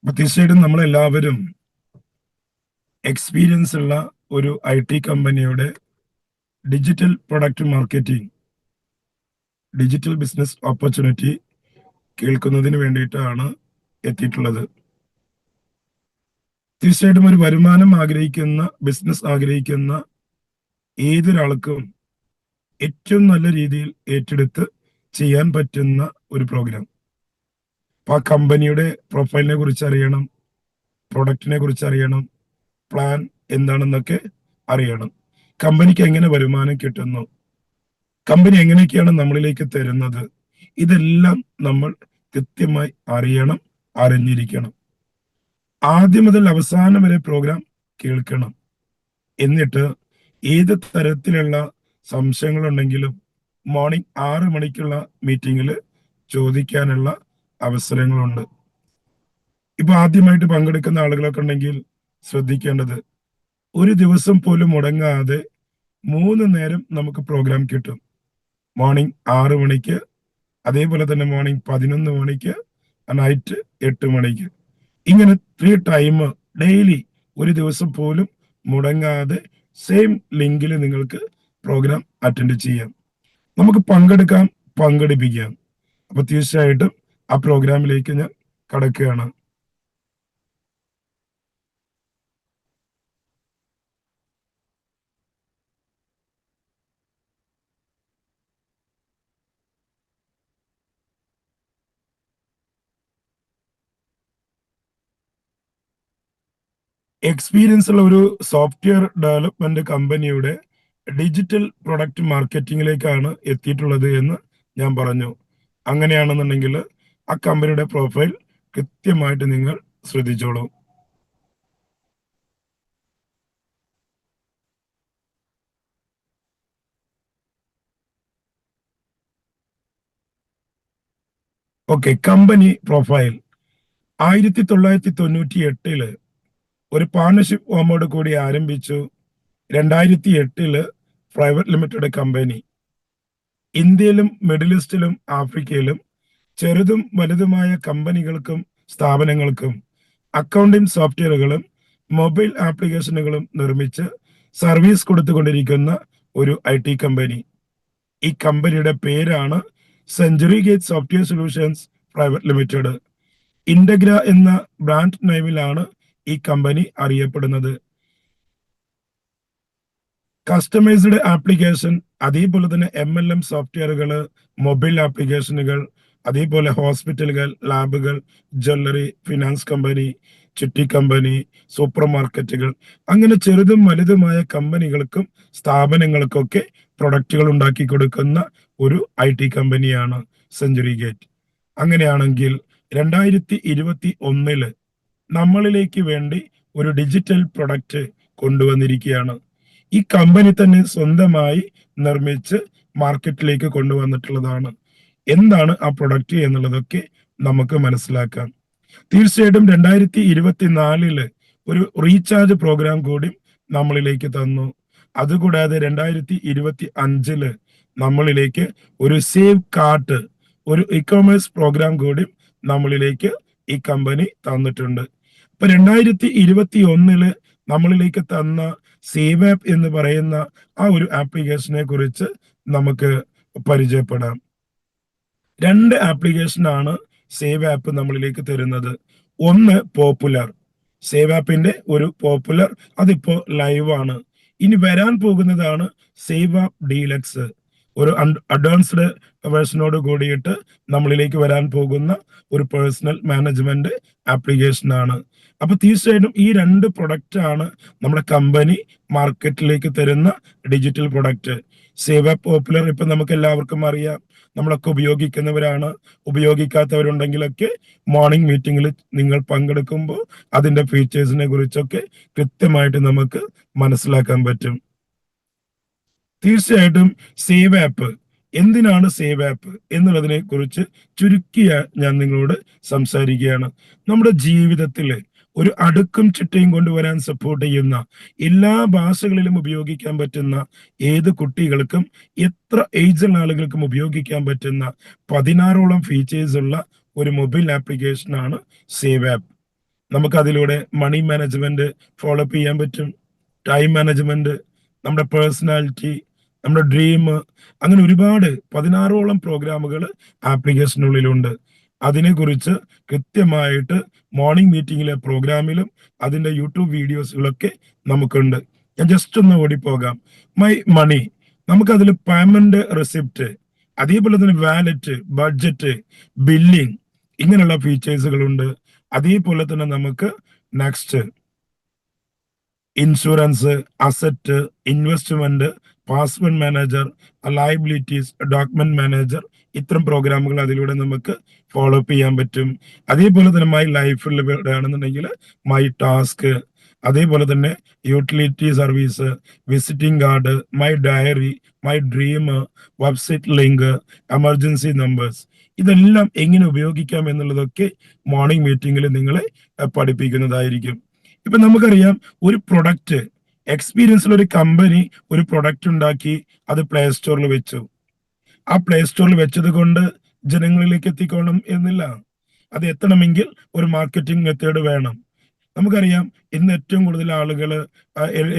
അപ്പൊ തീർച്ചയായിട്ടും നമ്മളെല്ലാവരും എക്സ്പീരിയൻസ് ഉള്ള ഒരു IT കമ്പനിയുടെ digital product marketing, digital business opportunity കേൾക്കുന്നതിന് വേണ്ടിയിട്ടാണ് എത്തിയിട്ടുള്ളത്. തീർച്ചയായിട്ടും ഒരു വരുമാനം ആഗ്രഹിക്കുന്ന, ബിസിനസ് ആഗ്രഹിക്കുന്ന ഏതൊരാൾക്കും ഏറ്റവും നല്ല രീതിയിൽ ഏറ്റെടുത്ത് ചെയ്യാൻ പറ്റുന്ന ഒരു പ്രോഗ്രാം. അപ്പൊ ആ കമ്പനിയുടെ പ്രൊഫൈലിനെ കുറിച്ച് അറിയണം, പ്രൊഡക്റ്റിനെ കുറിച്ച് അറിയണം, പ്ലാൻ എന്താണെന്നൊക്കെ അറിയണം. കമ്പനിക്ക് എങ്ങനെ വരുമാനം കിട്ടുന്നു, കമ്പനി എങ്ങനെയൊക്കെയാണ് നമ്മളിലേക്ക് തരുന്നത്, ഇതെല്ലാം നമ്മൾ കൃത്യമായി അറിയണം, അറിഞ്ഞിരിക്കണം. ആദ്യം മുതൽ അവസാനം വരെ പ്രോഗ്രാം കേൾക്കണം. എന്നിട്ട് ഏത് തരത്തിലുള്ള സംശയങ്ങളുണ്ടെങ്കിലും മോർണിംഗ് 6 മണിക്കുള്ള മീറ്റിംഗിൽ ചോദിക്കാനുള്ള അവസരങ്ങളുണ്ട്. ഇപ്പൊ ആദ്യമായിട്ട് പങ്കെടുക്കുന്ന ആളുകളൊക്കെ ഉണ്ടെങ്കിൽ ശ്രദ്ധിക്കേണ്ടത്, ഒരു ദിവസം പോലും മുടങ്ങാതെ 3 നേരം നമുക്ക് പ്രോഗ്രാം കിട്ടും. മോർണിംഗ് 6 മണിക്ക്, അതേപോലെ തന്നെ മോർണിംഗ് 11 മണിക്ക്, നൈറ്റ് 8 മണിക്ക്. ഇങ്ങനെ 3 ടൈം ഡെയിലി, ഒരു ദിവസം പോലും മുടങ്ങാതെ സെയിം ലിങ്കിൽ നിങ്ങൾക്ക് പ്രോഗ്രാം അറ്റൻഡ് ചെയ്യാം. നമുക്ക് പങ്കെടുക്കാം, പങ്കെടുപ്പിക്കാം. അപ്പൊ തീർച്ചയായിട്ടും ആ പ്രോഗ്രാമിലേക്ക് ഞാൻ കടക്കുകയാണ്. എക്സ്പീരിയൻസ് ഉള്ള ഒരു സോഫ്റ്റ്വെയർ ഡെവലപ്മെന്റ് കമ്പനിയുടെ ഡിജിറ്റൽ പ്രൊഡക്റ്റ് മാർക്കറ്റിംഗിലേക്കാണ് എത്തിയിട്ടുള്ളത് എന്ന് ഞാൻ പറഞ്ഞു. അങ്ങനെയാണെന്നുണ്ടെങ്കിൽ ആ കമ്പനിയുടെ പ്രൊഫൈൽ കൃത്യമായിട്ട് നിങ്ങൾ ശ്രദ്ധിച്ചോളൂ. ഓക്കെ, കമ്പനി പ്രൊഫൈൽ 1998 ഒരു പാർട്ണർഷിപ്പ് ഫോമോട് കൂടി ആരംഭിച്ചു. 2008 പ്രൈവറ്റ് ലിമിറ്റഡ് കമ്പനി. ഇന്ത്യയിലും മിഡിൽ ഈസ്റ്റിലും ആഫ്രിക്കയിലും ചെറുതും വലുതുമായ കമ്പനികൾക്കും സ്ഥാപനങ്ങൾക്കും അക്കൗണ്ടിംഗ് സോഫ്റ്റ്വെയറുകളും മൊബൈൽ ആപ്ലിക്കേഷനുകളും നിർമ്മിച്ച് സർവീസ് കൊടുത്തുകൊണ്ടിരിക്കുന്ന ഒരു IT കമ്പനി. ഈ കമ്പനിയുടെ പേരാണ് Century Gate Software Solutions Private Limited. Integra എന്ന ബ്രാൻഡ് നെയിമിലാണ് ഈ കമ്പനി അറിയപ്പെടുന്നത്. കസ്റ്റമൈസ്ഡ് ആപ്ലിക്കേഷൻ, അതേപോലെ തന്നെ MLM സോഫ്റ്റ്വെയറുകൾ, മൊബൈൽ ആപ്ലിക്കേഷനുകൾ, അതേപോലെ ഹോസ്പിറ്റലുകൾ, ലാബുകൾ, ജ്വല്ലറി, ഫിനാൻസ് കമ്പനി, ചിട്ടി കമ്പനി, സൂപ്പർ മാർക്കറ്റുകൾ, അങ്ങനെ ചെറുതും വലുതുമായ കമ്പനികൾക്കും സ്ഥാപനങ്ങൾക്കൊക്കെ പ്രൊഡക്റ്റുകൾ ഉണ്ടാക്കി കൊടുക്കുന്ന ഒരു IT കമ്പനിയാണ് സെഞ്ചുറി ഗേറ്റ്. അങ്ങനെയാണെങ്കിൽ 2021 നമ്മളിലേക്ക് വേണ്ടി ഒരു ഡിജിറ്റൽ പ്രൊഡക്റ്റ് കൊണ്ടുവന്നിരിക്കുകയാണ്. ഈ കമ്പനി തന്നെ സ്വന്തമായി നിർമ്മിച്ച് മാർക്കറ്റിലേക്ക് കൊണ്ടുവന്നിട്ടുള്ളതാണ്. എന്താണ് ആ പ്രൊഡക്റ്റ് എന്നുള്ളതൊക്കെ നമുക്ക് മനസ്സിലാക്കാം. തീർച്ചയായിട്ടും 2024 ഒരു റീചാർജ് പ്രോഗ്രാം കൂടി നമ്മളിലേക്ക് തന്നു. അതുകൂടാതെ 2025 നമ്മളിലേക്ക് ഒരു സേവ് കാർട്ട്, ഒരു ഇ-കൊമേഴ്സ് പ്രോഗ്രാം കൂടി നമ്മളിലേക്ക് ഈ കമ്പനി തന്നിട്ടുണ്ട്. ഇപ്പൊ 2021 നമ്മളിലേക്ക് തന്ന സേവ് ആപ്പ് എന്ന് പറയുന്ന ആ ഒരു ആപ്ലിക്കേഷനെ കുറിച്ച് നമുക്ക് പരിചയപ്പെടാം. 2 ആപ്ലിക്കേഷനാണ് സേവ് ആപ്പ് നമ്മളിലേക്ക് തരുന്നത്. ഒന്ന് പോപ്പുലർ, സേവ് ആപ്പിന്റെ ഒരു പോപ്പുലർ, അതിപ്പോ ലൈവ് ആണ്. ഇനി വരാൻ പോകുന്നതാണ് സേവ് ആപ്പ് ഡീലക്സ്, ഒരു അഡ്വാൻസ്ഡ് വേർഷനോട് കൂടിയിട്ട് നമ്മളിലേക്ക് വരാൻ പോകുന്ന ഒരു പേഴ്സണൽ മാനേജ്മെന്റ് ആപ്ലിക്കേഷൻ ആണ്. അപ്പൊ തീർച്ചയായിട്ടും ഈ 2 പ്രൊഡക്റ്റ് ആണ് നമ്മുടെ കമ്പനി മാർക്കറ്റിലേക്ക് തരുന്ന digital product. Save app popular ഇപ്പൊ നമുക്ക് എല്ലാവർക്കും അറിയാം, നമ്മളൊക്കെ ഉപയോഗിക്കുന്നവരാണ്. ഉപയോഗിക്കാത്തവരുണ്ടെങ്കിലൊക്കെ മോർണിംഗ് മീറ്റിംഗിൽ നിങ്ങൾ പങ്കെടുക്കുമ്പോൾ അതിന്റെ ഫീച്ചേഴ്സിനെ കുറിച്ചൊക്കെ കൃത്യമായിട്ട് നമുക്ക് മനസ്സിലാക്കാൻ പറ്റും. തീർച്ചയായിട്ടും സേവ് ആപ്പ്, എന്തിനാണ് സേവ് ആപ്പ് എന്നുള്ളതിനെ കുറിച്ച് ചുരുക്കിയ ഞാൻ നിങ്ങളോട് സംസാരിക്കുകയാണ്. നമ്മുടെ ജീവിതത്തിൽ ഒരു അടുക്കും ചിട്ടയും കൊണ്ടുവരാൻ സപ്പോർട്ട് ചെയ്യുന്ന, എല്ലാ ഭാഷകളിലും ഉപയോഗിക്കാൻ പറ്റുന്ന, ഏത് കുട്ടികൾക്കും എത്ര ഏജുള്ള ആളുകൾക്കും ഉപയോഗിക്കാൻ പറ്റുന്ന 16ഓളം ഫീച്ചേഴ്സ് ഉള്ള ഒരു മൊബൈൽ ആപ്ലിക്കേഷൻ ആണ് സേവ് ആപ്പ്. നമുക്ക് അതിലൂടെ മണി മാനേജ്മെന്റ് ഫോളോ അപ്പ് ചെയ്യാൻ പറ്റും, ടൈം മാനേജ്മെന്റ്, നമ്മുടെ പേഴ്സണാലിറ്റി, നമ്മുടെ ഡ്രീം, അങ്ങനെ ഒരുപാട് 16ഓളം പ്രോഗ്രാമുകൾ ആപ്ലിക്കേഷനുള്ളിലുണ്ട്. അതിനെക്കുറിച്ച് കൃത്യമായിട്ട് മോർണിംഗ് മീറ്റിംഗിലെ പ്രോഗ്രാമിലും അതിന്റെ യൂട്യൂബ് വീഡിയോസുകളൊക്കെ നമുക്കുണ്ട്. ഞാൻ ജസ്റ്റ് ഒന്ന് ഓടിപ്പോകാം. മൈ മണി, നമുക്കതിൽ പേയ്മെന്റ് റെസിപ്റ്റ്, അതേപോലെ തന്നെ വാലറ്റ്, ബഡ്ജറ്റ്, ബില്ലിംഗ്, ഇങ്ങനെയുള്ള ഫീച്ചേഴ്സുകളുണ്ട്. അതേപോലെ തന്നെ നമുക്ക് next insurance, asset, investment, password manager, liabilities, document manager, ഇത്തരം പ്രോഗ്രാമുകൾ അതിലൂടെ നമുക്ക് ഫോളോ അപ്പ് ചെയ്യാൻ പറ്റും. അതേപോലെ തന്നെ മൈ ലൈഫിൽ ആണെന്നുണ്ടെങ്കിൽ മൈ ടാസ്ക്, അതേപോലെ തന്നെ utility service, visiting card, my diary, my dream, website link, emergency numbers, ഇതെല്ലാം എങ്ങനെ ഉപയോഗിക്കാം എന്നുള്ളതൊക്കെ മോർണിംഗ് മീറ്റിംഗിൽ നിങ്ങളെ പഠിപ്പിക്കുന്നതായിരിക്കും. ഇപ്പൊ നമുക്കറിയാം, ഒരു പ്രൊഡക്റ്റ് എക്സ്പീരിയൻസിൽ ഒരു കമ്പനി ഒരു പ്രൊഡക്റ്റ് ഉണ്ടാക്കി അത് പ്ലേ സ്റ്റോറിൽ വെച്ചു. ആ പ്ലേ സ്റ്റോറിൽ വെച്ചത് കൊണ്ട് ജനങ്ങളിലേക്ക് എത്തിക്കണം എന്നില്ല. അത് എത്തണമെങ്കിൽ ഒരു മാർക്കറ്റിംഗ് മെത്തേഡ് വേണം. നമുക്കറിയാം, ഇന്ന് ഏറ്റവും കൂടുതൽ ആളുകൾ,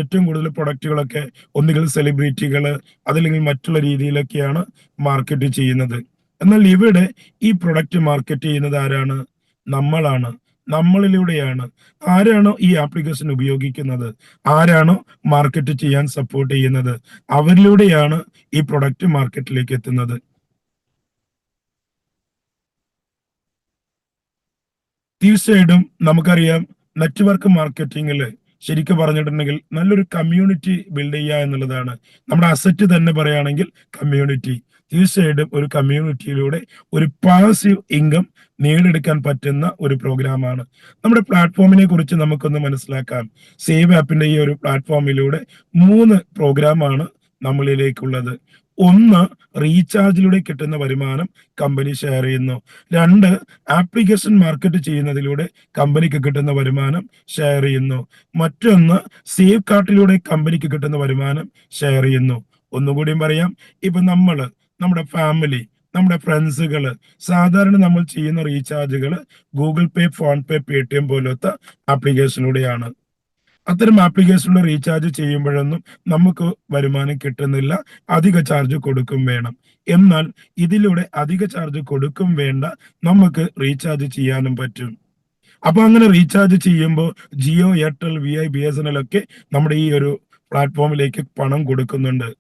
ഏറ്റവും കൂടുതൽ പ്രൊഡക്റ്റുകളൊക്കെ ഒന്നുകിൽ സെലിബ്രിറ്റികൾ അതല്ലെങ്കിൽ മറ്റുള്ള രീതിയിലൊക്കെയാണ് മാർക്കറ്റ് ചെയ്യുന്നത്. എന്നാൽ ഇവിടെ ഈ പ്രൊഡക്റ്റ് മാർക്കറ്റ് ചെയ്യുന്നത് ആരാണ്? നമ്മളാണ്, നമ്മളിലൂടെയാണ്. ആരാണോ ഈ ആപ്ലിക്കേഷൻ ഉപയോഗിക്കുന്നത്, ആരാണോ മാർക്കറ്റ് ചെയ്യാൻ സപ്പോർട്ട് ചെയ്യുന്നത്, അവരിലൂടെയാണ് ഈ പ്രൊഡക്റ്റ് മാർക്കറ്റിലേക്ക് എത്തുന്നത്. തീർച്ചയായിട്ടും നമുക്കറിയാം, നെറ്റ്വർക്ക് മാർക്കറ്റിംഗിൽ ശരിക്കും പറഞ്ഞിട്ടുണ്ടെങ്കിൽ നല്ലൊരു കമ്മ്യൂണിറ്റി ബിൽഡ് ചെയ്യുക എന്നുള്ളതാണ് നമ്മുടെ അസറ്റ് തന്നെ. പറയുകയാണെങ്കിൽ കമ്മ്യൂണിറ്റി, തീർച്ചയായിട്ടും ഒരു കമ്മ്യൂണിറ്റിയിലൂടെ ഒരു പാസീവ് ഇൻകം നേടിയെടുക്കാൻ പറ്റുന്ന ഒരു പ്രോഗ്രാമാണ്. നമ്മുടെ പ്ലാറ്റ്ഫോമിനെ കുറിച്ച് നമുക്കൊന്ന് മനസ്സിലാക്കാം. സേവ് ആപ്പിന്റെ ഈ ഒരു പ്ലാറ്റ്ഫോമിലൂടെ 3 പ്രോഗ്രാമാണ് നമ്മളിലേക്കുള്ളത്. ഒന്ന്, റീചാർജിലൂടെ കിട്ടുന്ന വരുമാനം കമ്പനി ഷെയർ ചെയ്യുന്നു. 2, ആപ്ലിക്കേഷൻ മാർക്കറ്റ് ചെയ്യുന്നതിലൂടെ കമ്പനിക്ക് കിട്ടുന്ന വരുമാനം ഷെയർ ചെയ്യുന്നു. മറ്റൊന്ന്, സേവ് കാർട്ടിലൂടെ കമ്പനിക്ക് കിട്ടുന്ന വരുമാനം ഷെയർ ചെയ്യുന്നു. ഒന്നുകൂടിയും പറയാം, ഇപ്പൊ നമ്മുടെ ഫാമിലി, നമ്മുടെ ഫ്രണ്ട്സുകള്, സാധാരണ നമ്മൾ ചെയ്യുന്ന റീചാർജുകൾ ഗൂഗിൾ പേ, ഫോൺ പേ, പേടിഎം പോലത്തെ ആപ്ലിക്കേഷനിലൂടെയാണ്. അത്തരം ആപ്ലിക്കേഷനിൽ റീചാർജ് ചെയ്യുമ്പോഴൊന്നും നമുക്ക് വരുമാനം കിട്ടുന്നില്ല, അധിക ചാർജ് കൊടുക്കും വേണം. എന്നാൽ ഇതിലൂടെ അധിക ചാർജ് കൊടുക്കും വേണ്ട, നമുക്ക് റീചാർജ് ചെയ്യാനും പറ്റും. അപ്പൊ അങ്ങനെ റീചാർജ് ചെയ്യുമ്പോൾ Jio, Airtel, V I, BSNL ഒക്കെ നമ്മുടെ ഈ ഒരു പ്ലാറ്റ്ഫോമിലേക്ക് പണം കൊടുക്കുന്നുണ്ട്.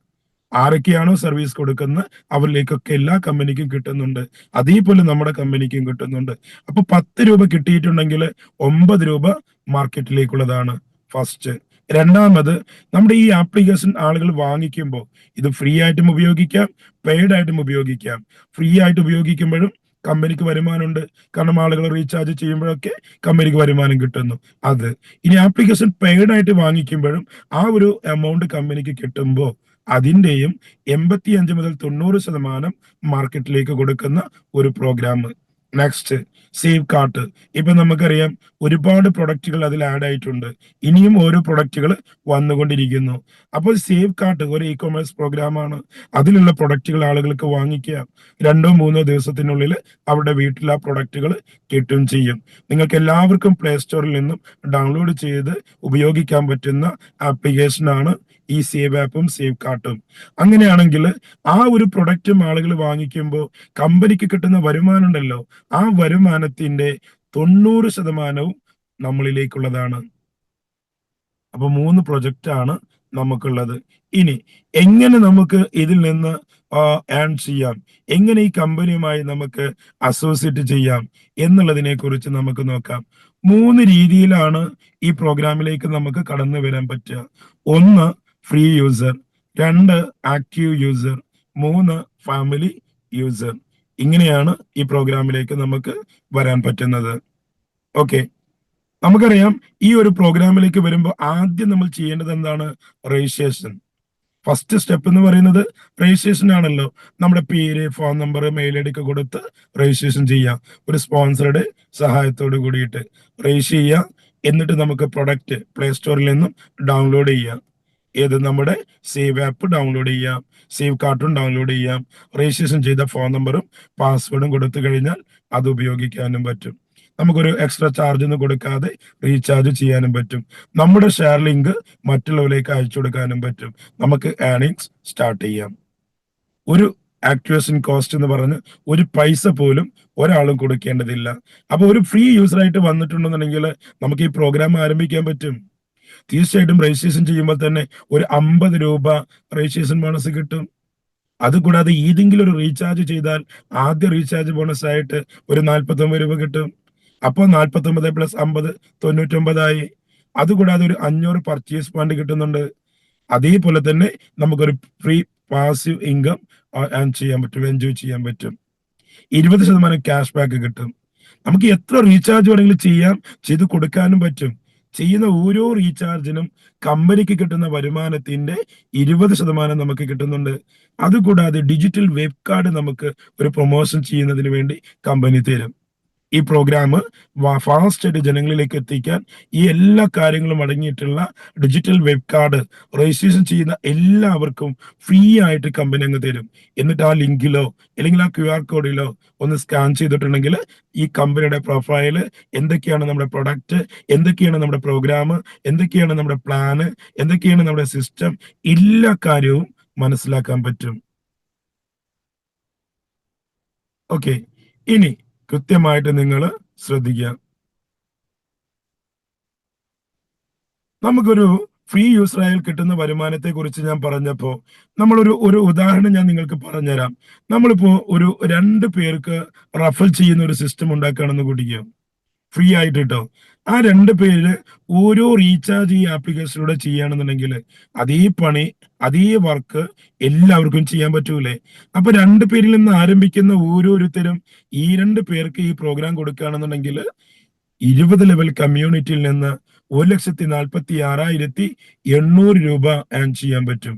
ആരൊക്കെയാണോ സർവീസ് കൊടുക്കുന്നത് അവരിലേക്കൊക്കെ എല്ലാ കമ്പനിക്കും കിട്ടുന്നുണ്ട്. അതേപോലെ നമ്മുടെ കമ്പനിക്കും കിട്ടുന്നുണ്ട്. അപ്പൊ 10 രൂപ കിട്ടിയിട്ടുണ്ടെങ്കിൽ 9 രൂപ മാർക്കറ്റിലേക്കുള്ളതാണ് ഫസ്റ്റ്. രണ്ടാമത്, നമ്മുടെ ഈ ആപ്ലിക്കേഷൻ ആളുകൾ വാങ്ങിക്കുമ്പോൾ ഇത് ഫ്രീ ആയിട്ടും ഉപയോഗിക്കാം, പെയ്ഡ് ആയിട്ടും ഉപയോഗിക്കാം. ഫ്രീ ആയിട്ട് ഉപയോഗിക്കുമ്പോഴും കമ്പനിക്ക് വരുമാനമുണ്ട്, കാരണം ആളുകൾ റീചാർജ് ചെയ്യുമ്പോഴൊക്കെ കമ്പനിക്ക് വരുമാനം കിട്ടുന്നു. അത് ഇനി ആപ്ലിക്കേഷൻ പെയ്ഡ് ആയിട്ട് വാങ്ങിക്കുമ്പോഴും ആ ഒരു എമൗണ്ട് കമ്പനിക്ക് കിട്ടുമ്പോൾ അതിന്റെയും 85 മുതൽ 90% മാർക്കറ്റിലേക്ക് കൊടുക്കുന്ന ഒരു പ്രോഗ്രാം. Next, save cart. ഇപ്പൊ നമുക്കറിയാം, ഒരുപാട് പ്രൊഡക്റ്റുകൾ അതിൽ ആഡ് ആയിട്ടുണ്ട്, ഇനിയും ഓരോ പ്രൊഡക്റ്റുകൾ വന്നുകൊണ്ടിരിക്കുന്നു. അപ്പോൾ സേവ് കാർട്ട് ഒരു ഇ-കൊമേഴ്സ് പ്രോഗ്രാമാണ്. അതിലുള്ള പ്രൊഡക്റ്റുകൾ ആളുകൾക്ക് വാങ്ങിക്കാം. 2-3 ദിവസത്തിനുള്ളിൽ അവരുടെ വീട്ടിൽ ആ പ്രൊഡക്റ്റുകൾ കിട്ടും ചെയ്യും. നിങ്ങൾക്ക് എല്ലാവർക്കും പ്ലേ സ്റ്റോറിൽ നിന്നും ഡൗൺലോഡ് ചെയ്ത് ഉപയോഗിക്കാൻ പറ്റുന്ന ആപ്ലിക്കേഷനാണ് ഈ സേവ് ആപ്പും സേവ് കാർട്ടും. അങ്ങനെയാണെങ്കിൽ ആ ഒരു പ്രൊഡക്റ്റും ആളുകൾ വാങ്ങിക്കുമ്പോൾ കമ്പനിക്ക് കിട്ടുന്ന വരുമാനം ഉണ്ടല്ലോ, ആ വരുമാനത്തിന്റെ 90% നമ്മളിലേക്കുള്ളതാണ്. അപ്പൊ 3 പ്രൊജക്റ്റ് ആണ് നമുക്കുള്ളത്. ഇനി എങ്ങനെ നമുക്ക് ഇതിൽ നിന്ന് ഏൺ ചെയ്യാം, എങ്ങനെ ഈ കമ്പനിയുമായി നമുക്ക് അസോസിയേറ്റ് ചെയ്യാം എന്നുള്ളതിനെ കുറിച്ച് നമുക്ക് നോക്കാം. 3 രീതിയിലാണ് ഈ പ്രോഗ്രാമിലേക്ക് നമുക്ക് കടന്നു വരാൻ പറ്റുക. 1, free user. 2, active user. 3, family user. ഇങ്ങനെയാണ് ഈ പ്രോഗ്രാമിലേക്ക് നമുക്ക് വരാൻ പറ്റുന്നത്. ഓക്കെ, നമുക്കറിയാം, ഈ ഒരു പ്രോഗ്രാമിലേക്ക് വരുമ്പോൾ ആദ്യം നമ്മൾ ചെയ്യേണ്ടത് എന്താണ്? രജിസ്ട്രേഷൻ. ഫസ്റ്റ് സ്റ്റെപ്പ് എന്ന് പറയുന്നത് രജിസ്ട്രേഷൻ ആണല്ലോ. നമ്മുടെ പേര്, phone number, mail I D ഒക്കെ കൊടുത്ത് രജിസ്ട്രേഷൻ ചെയ്യാം. ഒരു സ്പോൺസറുടെ സഹായത്തോട് കൂടിയിട്ട് രജിസ്റ്റർ ചെയ്യാം. എന്നിട്ട് നമുക്ക് പ്രൊഡക്റ്റ് പ്ലേ സ്റ്റോറിൽ നിന്നും ഡൗൺലോഡ് ചെയ്യാം. ഏത്? നമ്മുടെ സേവ് ആപ്പ് ഡൗൺലോഡ് ചെയ്യാം, സേവ് കാർട്ടും ഡൗൺലോഡ് ചെയ്യാം. രജിസ്ട്രേഷൻ ചെയ്ത ഫോൺ നമ്പറും പാസ്വേഡും കൊടുത്തു കഴിഞ്ഞാൽ അത് ഉപയോഗിക്കാനും പറ്റും. നമുക്കൊരു എക്സ്ട്രാ ചാർജ് ഒന്നും കൊടുക്കാതെ റീചാർജ് ചെയ്യാനും പറ്റും. നമ്മുടെ ഷെയർ ലിങ്ക് മറ്റുള്ളവരിലേക്ക് അയച്ചു കൊടുക്കാനും പറ്റും. നമുക്ക് ഏർണിങ്സ് സ്റ്റാർട്ട് ചെയ്യാം. ഒരു ആക്ടിവേഷൻ കോസ്റ്റ് എന്ന് പറഞ്ഞ് ഒരു പൈസ പോലും ഒരാളും കൊടുക്കേണ്ടതില്ല. അപ്പൊ ഒരു ഫ്രീ യൂസർ ആയിട്ട് വന്നിട്ടുണ്ടെന്നുണ്ടെങ്കിൽ നമുക്ക് ഈ പ്രോഗ്രാം ആരംഭിക്കാൻ പറ്റും. തീർച്ചയായിട്ടും രജിസ്ട്രേഷൻ ചെയ്യുമ്പോൾ തന്നെ ഒരു 50 രൂപ രജിസ്ട്രേഷൻ ബോണസ് കിട്ടും. അതുകൂടാതെ ഏതെങ്കിലും ഒരു റീചാർജ് ചെയ്താൽ ആദ്യ റീചാർജ് ബോണസ് ആയിട്ട് ഒരു 49 രൂപ കിട്ടും. അപ്പോൾ 49 പ്ലസ് 50 99 ആയി. അതുകൂടാതെ ഒരു 500 പർച്ചേസ് ഫണ്ട് കിട്ടുന്നുണ്ട്. അതേപോലെ തന്നെ നമുക്കൊരു ഫ്രീ പാസീവ് ഇൻകം ഏൺ ചെയ്യാൻ പറ്റും, എൻജോയ് ചെയ്യാൻ പറ്റും. 20% ക്യാഷ് ബാക്ക് കിട്ടും. നമുക്ക് എത്ര റീചാർജ് വേണമെങ്കിലും ചെയ്യാം, ചെയ്ത് കൊടുക്കാനും പറ്റും. ചെയ്യുന്ന ഓരോ റീചാർജിനും കമ്പനിക്ക് കിട്ടുന്ന വരുമാനത്തിന്റെ 20% നമുക്ക് കിട്ടുന്നുണ്ട്. അതുകൂടാതെ ഡിജിറ്റൽ വെബ് കാർഡ് നമുക്ക് ഒരു പ്രൊമോഷൻ ചെയ്യുന്നതിന് വേണ്ടി കമ്പനി തരും. ഈ പ്രോഗ്രാം ഫാസ്റ്റ് ആയിട്ട് ജനങ്ങളിലേക്ക് എത്തിക്കാൻ ഈ എല്ലാ കാര്യങ്ങളും അടങ്ങിയിട്ടുള്ള ഡിജിറ്റൽ വെബ് കാർഡ് രജിസ്ട്രേഷൻ ചെയ്യുന്ന എല്ലാവർക്കും ഫ്രീ ആയിട്ട് കമ്പനി അങ്ങ് തരും. എന്നിട്ട് ആ ലിങ്കിലോ അല്ലെങ്കിൽ ആ QR കോഡിലോ ഒന്ന് സ്കാൻ ചെയ്തിട്ടുണ്ടെങ്കിൽ ഈ കമ്പനിയുടെ പ്രൊഫൈല്, എന്തൊക്കെയാണ് നമ്മുടെ പ്രൊഡക്റ്റ്, എന്തൊക്കെയാണ് നമ്മുടെ പ്രോഗ്രാം, എന്തൊക്കെയാണ് നമ്മുടെ പ്ലാന്, എന്തൊക്കെയാണ് നമ്മുടെ സിസ്റ്റം, എല്ലാ കാര്യവും മനസ്സിലാക്കാൻ പറ്റും. ഓക്കെ, ഇനി കൃത്യമായിട്ട് നിങ്ങൾ ശ്രദ്ധിക്കുക. നമുക്കൊരു ഫ്രീ യൂസറായാൽ കിട്ടുന്ന വരുമാനത്തെ കുറിച്ച് ഞാൻ പറഞ്ഞപ്പോ ഒരു ഉദാഹരണം ഞാൻ നിങ്ങൾക്ക് പറഞ്ഞുതരാം. നമ്മളിപ്പോ ഒരു 2 പേർക്ക് റഫർ ചെയ്യുന്ന ഒരു സിസ്റ്റം ഉണ്ടാക്കുകയാണെന്ന് കൂട്ടിക്കോ, ഫ്രീ ആയിട്ട് ട്ടോ. ആ 2 പേര് ഓരോ റീചാർജ് ഈ ആപ്ലിക്കേഷനിലൂടെ ചെയ്യുകയാണെന്നുണ്ടെങ്കിൽ അതേ പണി, അതേ വർക്ക് എല്ലാവർക്കും ചെയ്യാൻ പറ്റൂലേ? അപ്പൊ 2 പേരിൽ നിന്ന് ആരംഭിക്കുന്ന ഓരോരുത്തരും ഈ 2 പേർക്ക് ഈ പ്രോഗ്രാം കൊടുക്കുകയാണെന്നുണ്ടെങ്കിൽ 20 ലെവൽ കമ്മ്യൂണിറ്റിയിൽ നിന്ന് 1,46,800 രൂപ ഏൺ ചെയ്യാൻ പറ്റും.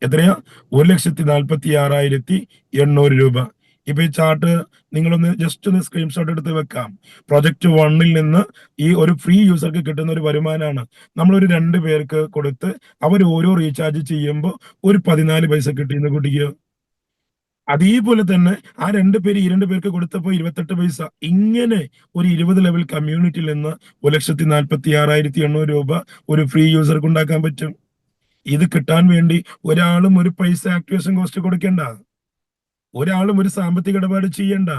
എത്രയാ? 1,46,800 രൂപ. ഇപ്പൊ ഈ ചാർട്ട് നിങ്ങളൊന്ന് ജസ്റ്റ് ഒന്ന് സ്ക്രീൻഷോട്ട് എടുത്ത് വെക്കാം. പ്രൊജക്ട് 1ൽ നിന്ന് ഈ ഒരു ഫ്രീ യൂസർക്ക് കിട്ടുന്ന ഒരു വരുമാനമാണ്. നമ്മളൊരു 2 പേർക്ക് കൊടുത്ത് അവർ ഓരോ റീചാർജ് ചെയ്യുമ്പോൾ ഒരു 14 പൈസ കിട്ടിയെന്ന് കൂട്ടിക്കോ. അതേപോലെ തന്നെ ആ 2 പേര് ഈ 2 പേർക്ക് കൊടുത്തപ്പോൾ 28 പൈസ. ഇങ്ങനെ ഒരു 20 ലെവൽ കമ്മ്യൂണിറ്റിയിൽ നിന്ന് 1,46,800 രൂപ ഒരു ഫ്രീ യൂസർക്ക് ഉണ്ടാക്കാൻ പറ്റും. ഇത് കിട്ടാൻ വേണ്ടി ഒരാളും ഒരു പൈസ ആക്ടിവേഷൻ കോസ്റ്റ് കൊടുക്കേണ്ട. ഒരാളും ഒരു സാമ്പത്തിക ഇടപാട് ചെയ്യണ്ട.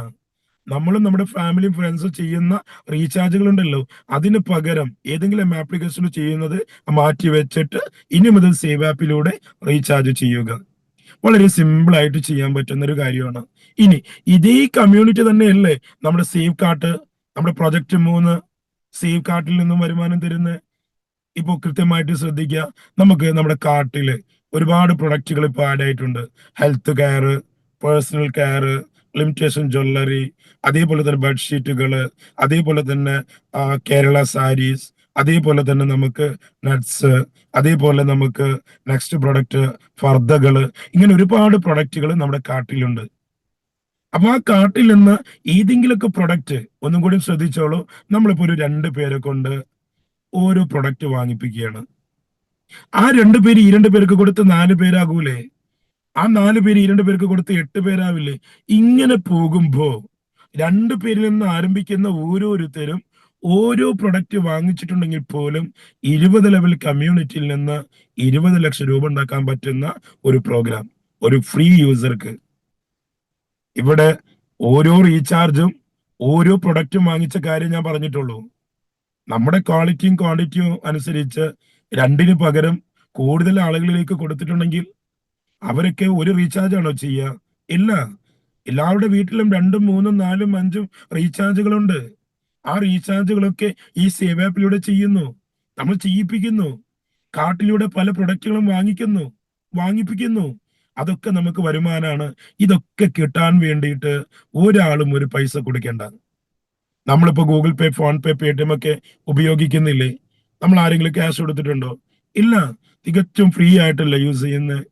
നമ്മളും നമ്മുടെ ഫാമിലിയും ഫ്രണ്ട്സും ചെയ്യുന്ന റീചാർജുകൾ ഉണ്ടല്ലോ, അതിന് പകരം ഏതെങ്കിലും ആപ്ലിക്കേഷനിൽ ചെയ്യുന്നത് മാറ്റി വെച്ചിട്ട് ഇനി മുതൽ സേവ് ആപ്പിലൂടെ റീചാർജ് ചെയ്യുക. വളരെ സിമ്പിൾ ആയിട്ട് ചെയ്യാൻ പറ്റുന്ന ഒരു കാര്യമാണ്. ഇനി ഇതേ കമ്മ്യൂണിറ്റി തന്നെയല്ലേ നമ്മുടെ സേവ് കാർട്ട്, നമ്മുടെ പ്രൊജക്ട് 3 സേവ് കാർട്ടിൽ നിന്നും വരുമാനം തരുന്നത്. ഇപ്പൊ കൃത്യമായിട്ട് ശ്രദ്ധിക്കുക. നമുക്ക് നമ്മുടെ കാർട്ടില് ഒരുപാട് പ്രൊഡക്റ്റുകൾ ഇപ്പൊ ആഡ് ആയിട്ടുണ്ട്. Health care, personal care, limitation jewellery, അതേപോലെ തന്നെ ബെഡ്ഷീറ്റുകള്, അതേപോലെ തന്നെ കേരള സാരീസ്, അതേപോലെ തന്നെ നമുക്ക് നട്ട്സ്, അതേപോലെ നമുക്ക് നെക്സ്റ്റ് പ്രൊഡക്റ്റ് ഫർദകള്, ഇങ്ങനെ ഒരുപാട് പ്രൊഡക്റ്റുകൾ നമ്മുടെ കാർട്ടിലുണ്ട്. അപ്പൊ ആ കാർട്ടിൽ നിന്ന് ഏതെങ്കിലുമൊക്കെ പ്രൊഡക്റ്റ് ഒന്നും കൂടി ശ്രദ്ധിച്ചോളൂ. നമ്മളിപ്പോ ഒരു 2 പേരെ കൊണ്ട് ഓരോ പ്രൊഡക്റ്റ് വാങ്ങിപ്പിക്കുകയാണ്. ആ 2 പേര് ഈ 2 പേർക്ക് കൊടുത്ത് 4 പേരാകൂലേ? ആ 4 പേര് ഈ 2 പേർക്ക് കൊടുത്ത് 8 പേരാവില്ലേ? ഇങ്ങനെ പോകുമ്പോ 2 പേരിൽ നിന്ന് ആരംഭിക്കുന്ന ഓരോരുത്തരും ഓരോ പ്രൊഡക്റ്റ് വാങ്ങിച്ചിട്ടുണ്ടെങ്കിൽ പോലും 20 ലെവൽ കമ്മ്യൂണിറ്റിയിൽ നിന്ന് 20 ലക്ഷം രൂപ ഉണ്ടാക്കാൻ പറ്റുന്ന ഒരു പ്രോഗ്രാം, ഒരു ഫ്രീ യൂസർക്ക്. ഇവിടെ ഓരോ റീചാർജും ഓരോ പ്രൊഡക്റ്റും വാങ്ങിച്ച കാര്യം ഞാൻ പറഞ്ഞിട്ടുള്ളൂ. നമ്മുടെ ക്വാളിറ്റിയും ക്വാണ്ടിറ്റിയും അനുസരിച്ച് 2ന് പകരം കൂടുതൽ ആളുകളിലേക്ക് കൊടുത്തിട്ടുണ്ടെങ്കിൽ അവരൊക്കെ ഒരു റീചാർജ് ആണോ ചെയ്യുക? ഇല്ല. എല്ലാവരുടെ വീട്ടിലും 2ഉം 3ഉം 4ഉം 5ഉം റീചാർജുകളുണ്ട്. ആ റീചാർജുകളൊക്കെ ഈ സേവ് ആപ്പിലൂടെ ചെയ്യുന്നു. നമ്മൾ ചെയ്യിപ്പിക്കുന്നു. കാർട്ടിലൂടെ പല പ്രൊഡക്റ്റുകളും വാങ്ങിപ്പിക്കുന്നു. അതൊക്കെ നമുക്ക് വരുമാനാണ്. ഇതൊക്കെ കിട്ടാൻ വേണ്ടിയിട്ട് ഒരാളും ഒരു പൈസ കൊടുക്കേണ്ട. നമ്മളിപ്പോ ഗൂഗിൾ പേ, ഫോൺ പേ, പേടിഎം ഒക്കെ ഉപയോഗിക്കുന്നില്ലേ? നമ്മൾ ആരെങ്കിലും ക്യാഷ് കൊടുത്തിട്ടുണ്ടോ? ഇല്ല. തികച്ചും ഫ്രീ ആയിട്ടല്ല യൂസ് ചെയ്യുന്നത്.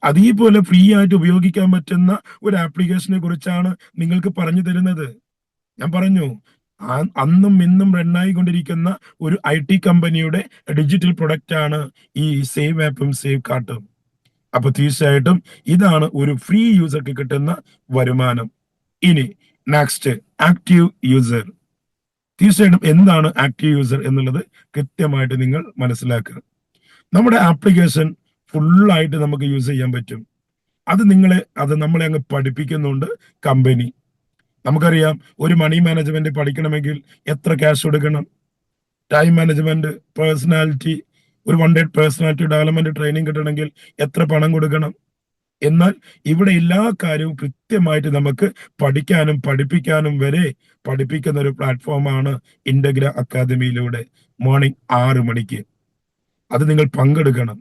അതേപോലെ ഫ്രീ ആയിട്ട് ഉപയോഗിക്കാൻ പറ്റുന്ന ഒരു ആപ്ലിക്കേഷനെ കുറിച്ചാണ് നിങ്ങൾക്ക് പറഞ്ഞു തരുന്നത്. ഞാൻ പറഞ്ഞു, അന്നും ഇന്നും റണ്ണായിക്കൊണ്ടിരിക്കുന്ന ഒരു IT കമ്പനിയുടെ ഡിജിറ്റൽ പ്രൊഡക്റ്റ് ആണ് ഈ സേവ് ആപ്പും സേവ് കാർട്ടും. അപ്പൊ തീർച്ചയായിട്ടും ഇതാണ് ഒരു ഫ്രീ യൂസർക്ക് കിട്ടുന്ന വരുമാനം. ഇനി നെക്സ്റ്റ്, ആക്റ്റീവ് യൂസർ. തീർച്ചയായിട്ടും എന്താണ് ആക്റ്റീവ് യൂസർ എന്നുള്ളത് കൃത്യമായിട്ട് നിങ്ങൾ മനസ്സിലാക്കുക. നമ്മുടെ ആപ്ലിക്കേഷൻ ഫുള്ളായിട്ട് നമുക്ക് യൂസ് ചെയ്യാൻ പറ്റും. അത് നമ്മളെ അങ്ങ് പഠിപ്പിക്കുന്നുണ്ട് കമ്പനി. നമുക്കറിയാം, ഒരു മണി മാനേജ്മെന്റ് പഠിക്കണമെങ്കിൽ എത്ര ക്യാഷ് കൊടുക്കണം, ടൈം മാനേജ്മെന്റ്, പേഴ്സണാലിറ്റി, ഒരു 1 ഡേ പേഴ്സണാലിറ്റി ഡെവലപ്മെന്റ് ട്രെയിനിങ് കിട്ടണമെങ്കിൽ എത്ര പണം കൊടുക്കണം. എന്നാൽ ഇവിടെ എല്ലാ കാര്യവും കൃത്യമായിട്ട് നമുക്ക് പഠിക്കാനും പഠിപ്പിക്കാനും വരെ പഠിപ്പിക്കുന്ന ഒരു പ്ലാറ്റ്ഫോമാണ് ഇന്റഗ്ര അക്കാദമിയിലൂടെ മോർണിംഗ് 6 മണിക്ക്. അത് നിങ്ങൾ പങ്കെടുക്കണം.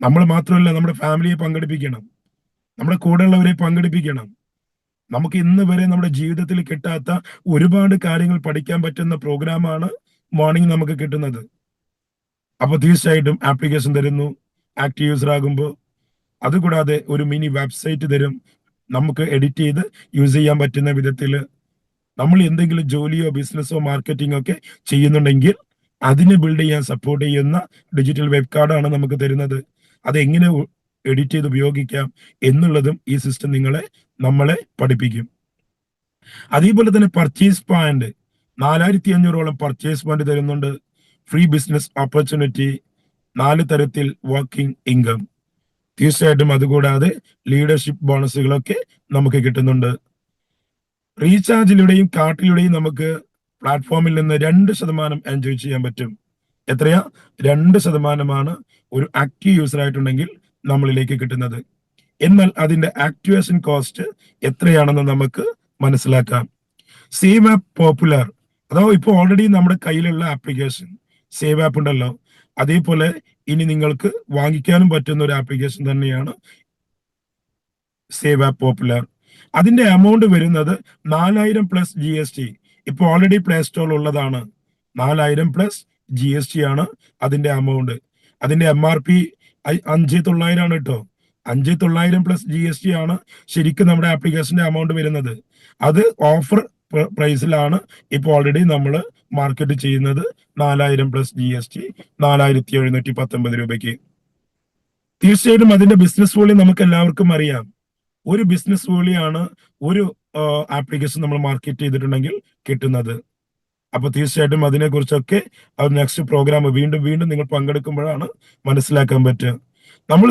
നമ്മൾ മാത്രമല്ല, നമ്മുടെ ഫാമിലിയെ പങ്കെടുപ്പിക്കണം, നമ്മുടെ കൂടെയുള്ളവരെ പങ്കെടുപ്പിക്കണം. നമുക്ക് ഇന്ന് വരെ നമ്മുടെ ജീവിതത്തിൽ കിട്ടാത്ത ഒരുപാട് കാര്യങ്ങൾ പഠിക്കാൻ പറ്റുന്ന പ്രോഗ്രാമാണ് മോർണിംഗ് നമുക്ക് കിട്ടുന്നത്. അപ്പൊ തീർച്ചയായിട്ടും ആപ്ലിക്കേഷൻ തരുന്നു ആക്റ്റീവ് യൂസർ ആകുമ്പോൾ. അതുകൂടാതെ ഒരു മിനി വെബ്സൈറ്റ് തരും, നമുക്ക് എഡിറ്റ് ചെയ്ത് യൂസ് ചെയ്യാൻ പറ്റുന്ന വിധത്തിൽ. നമ്മൾ എന്തെങ്കിലും ജോലിയോ ബിസിനസ്സോ മാർക്കറ്റിംഗോ ഒക്കെ ചെയ്യുന്നുണ്ടെങ്കിൽ അതിനെ ബിൽഡ് ചെയ്യാൻ സപ്പോർട്ട് ചെയ്യുന്ന ഡിജിറ്റൽ വെബ് കാർഡാണ് നമുക്ക് തരുന്നത്. അതെങ്ങനെ എഡിറ്റ് ചെയ്ത് ഉപയോഗിക്കാം എന്നുള്ളതും ഈ സിസ്റ്റം നമ്മളെ പഠിപ്പിക്കും. അതേപോലെ തന്നെ പർച്ചേസ് പോയിന്റ് 4500ഓളം പർച്ചേസ് പോയിന്റ് തരുന്നുണ്ട്. ഫ്രീ ബിസിനസ് ഓപ്പർച്യൂണിറ്റി, 4 തരത്തിൽ വർക്കിംഗ് ഇൻകം. തീർച്ചയായിട്ടും അതുകൂടാതെ ലീഡർഷിപ്പ് ബോണസുകളൊക്കെ നമുക്ക് കിട്ടുന്നുണ്ട്. റീചാർജിലൂടെയും കാർട്ടിലൂടെയും നമുക്ക് പ്ലാറ്റ്ഫോമിൽ നിന്ന് 2% എൻജോയ് ചെയ്യാൻ പറ്റും. എത്രയാ? 2% ഒരു ആക്റ്റീവ് യൂസർ ആയിട്ടുണ്ടെങ്കിൽ നമ്മളിലേക്ക് കിട്ടുന്നത്. എന്നാൽ അതിന്റെ ആക്ടിവേഷൻ കോസ്റ്റ് എത്രയാണെന്ന് നമുക്ക് മനസ്സിലാക്കാം. സേവ് ആപ്പ് പോപ്പുലർ, അഥവാ ഇപ്പോൾ ഓൾറെഡി നമ്മുടെ കയ്യിലുള്ള ആപ്ലിക്കേഷൻ സേവ് ആപ്പ് ഉണ്ടല്ലോ, അതേപോലെ ഇനി നിങ്ങൾക്ക് വാങ്ങിക്കാനും പറ്റുന്ന ഒരു ആപ്ലിക്കേഷൻ തന്നെയാണ് സേവ് ആപ്പ് പോപ്പുലർ. അതിന്റെ എമൗണ്ട് വരുന്നത് 4000+ GST. ഇപ്പോൾ ഓൾറെഡി പ്ലേ സ്റ്റോറിൽ ഉള്ളതാണ്. 4000+ GST ആണ് അതിന്റെ എമൗണ്ട്. അതിന്റെ MRP 5900 ആണ് കേട്ടോ. 5900+ GST ആണ് ശരിക്കും നമ്മുടെ ആപ്ലിക്കേഷന്റെ എമൗണ്ട് വരുന്നത്. അത് ഓഫർ പ്രൈസിലാണ് ഇപ്പോൾ ഓൾറെഡി നമ്മൾ മാർക്കറ്റ് ചെയ്യുന്നത്. 4000+ GST 4719 രൂപയ്ക്ക്. തീർച്ചയായിട്ടും അതിന്റെ ബിസിനസ് വോളിയം നമുക്ക് എല്ലാവർക്കും അറിയാം. ഒരു ബിസിനസ് വോളിയാണ് ഒരു ആപ്ലിക്കേഷൻ നമ്മൾ മാർക്കറ്റ് ചെയ്തിട്ടുണ്ടെങ്കിൽ കിട്ടുന്നത്. അപ്പൊ തീർച്ചയായിട്ടും അതിനെക്കുറിച്ചൊക്കെ നെക്സ്റ്റ് പ്രോഗ്രാം വീണ്ടും വീണ്ടും നിങ്ങൾ പങ്കെടുക്കുമ്പോഴാണ് മനസ്സിലാക്കാൻ പറ്റുക. നമ്മൾ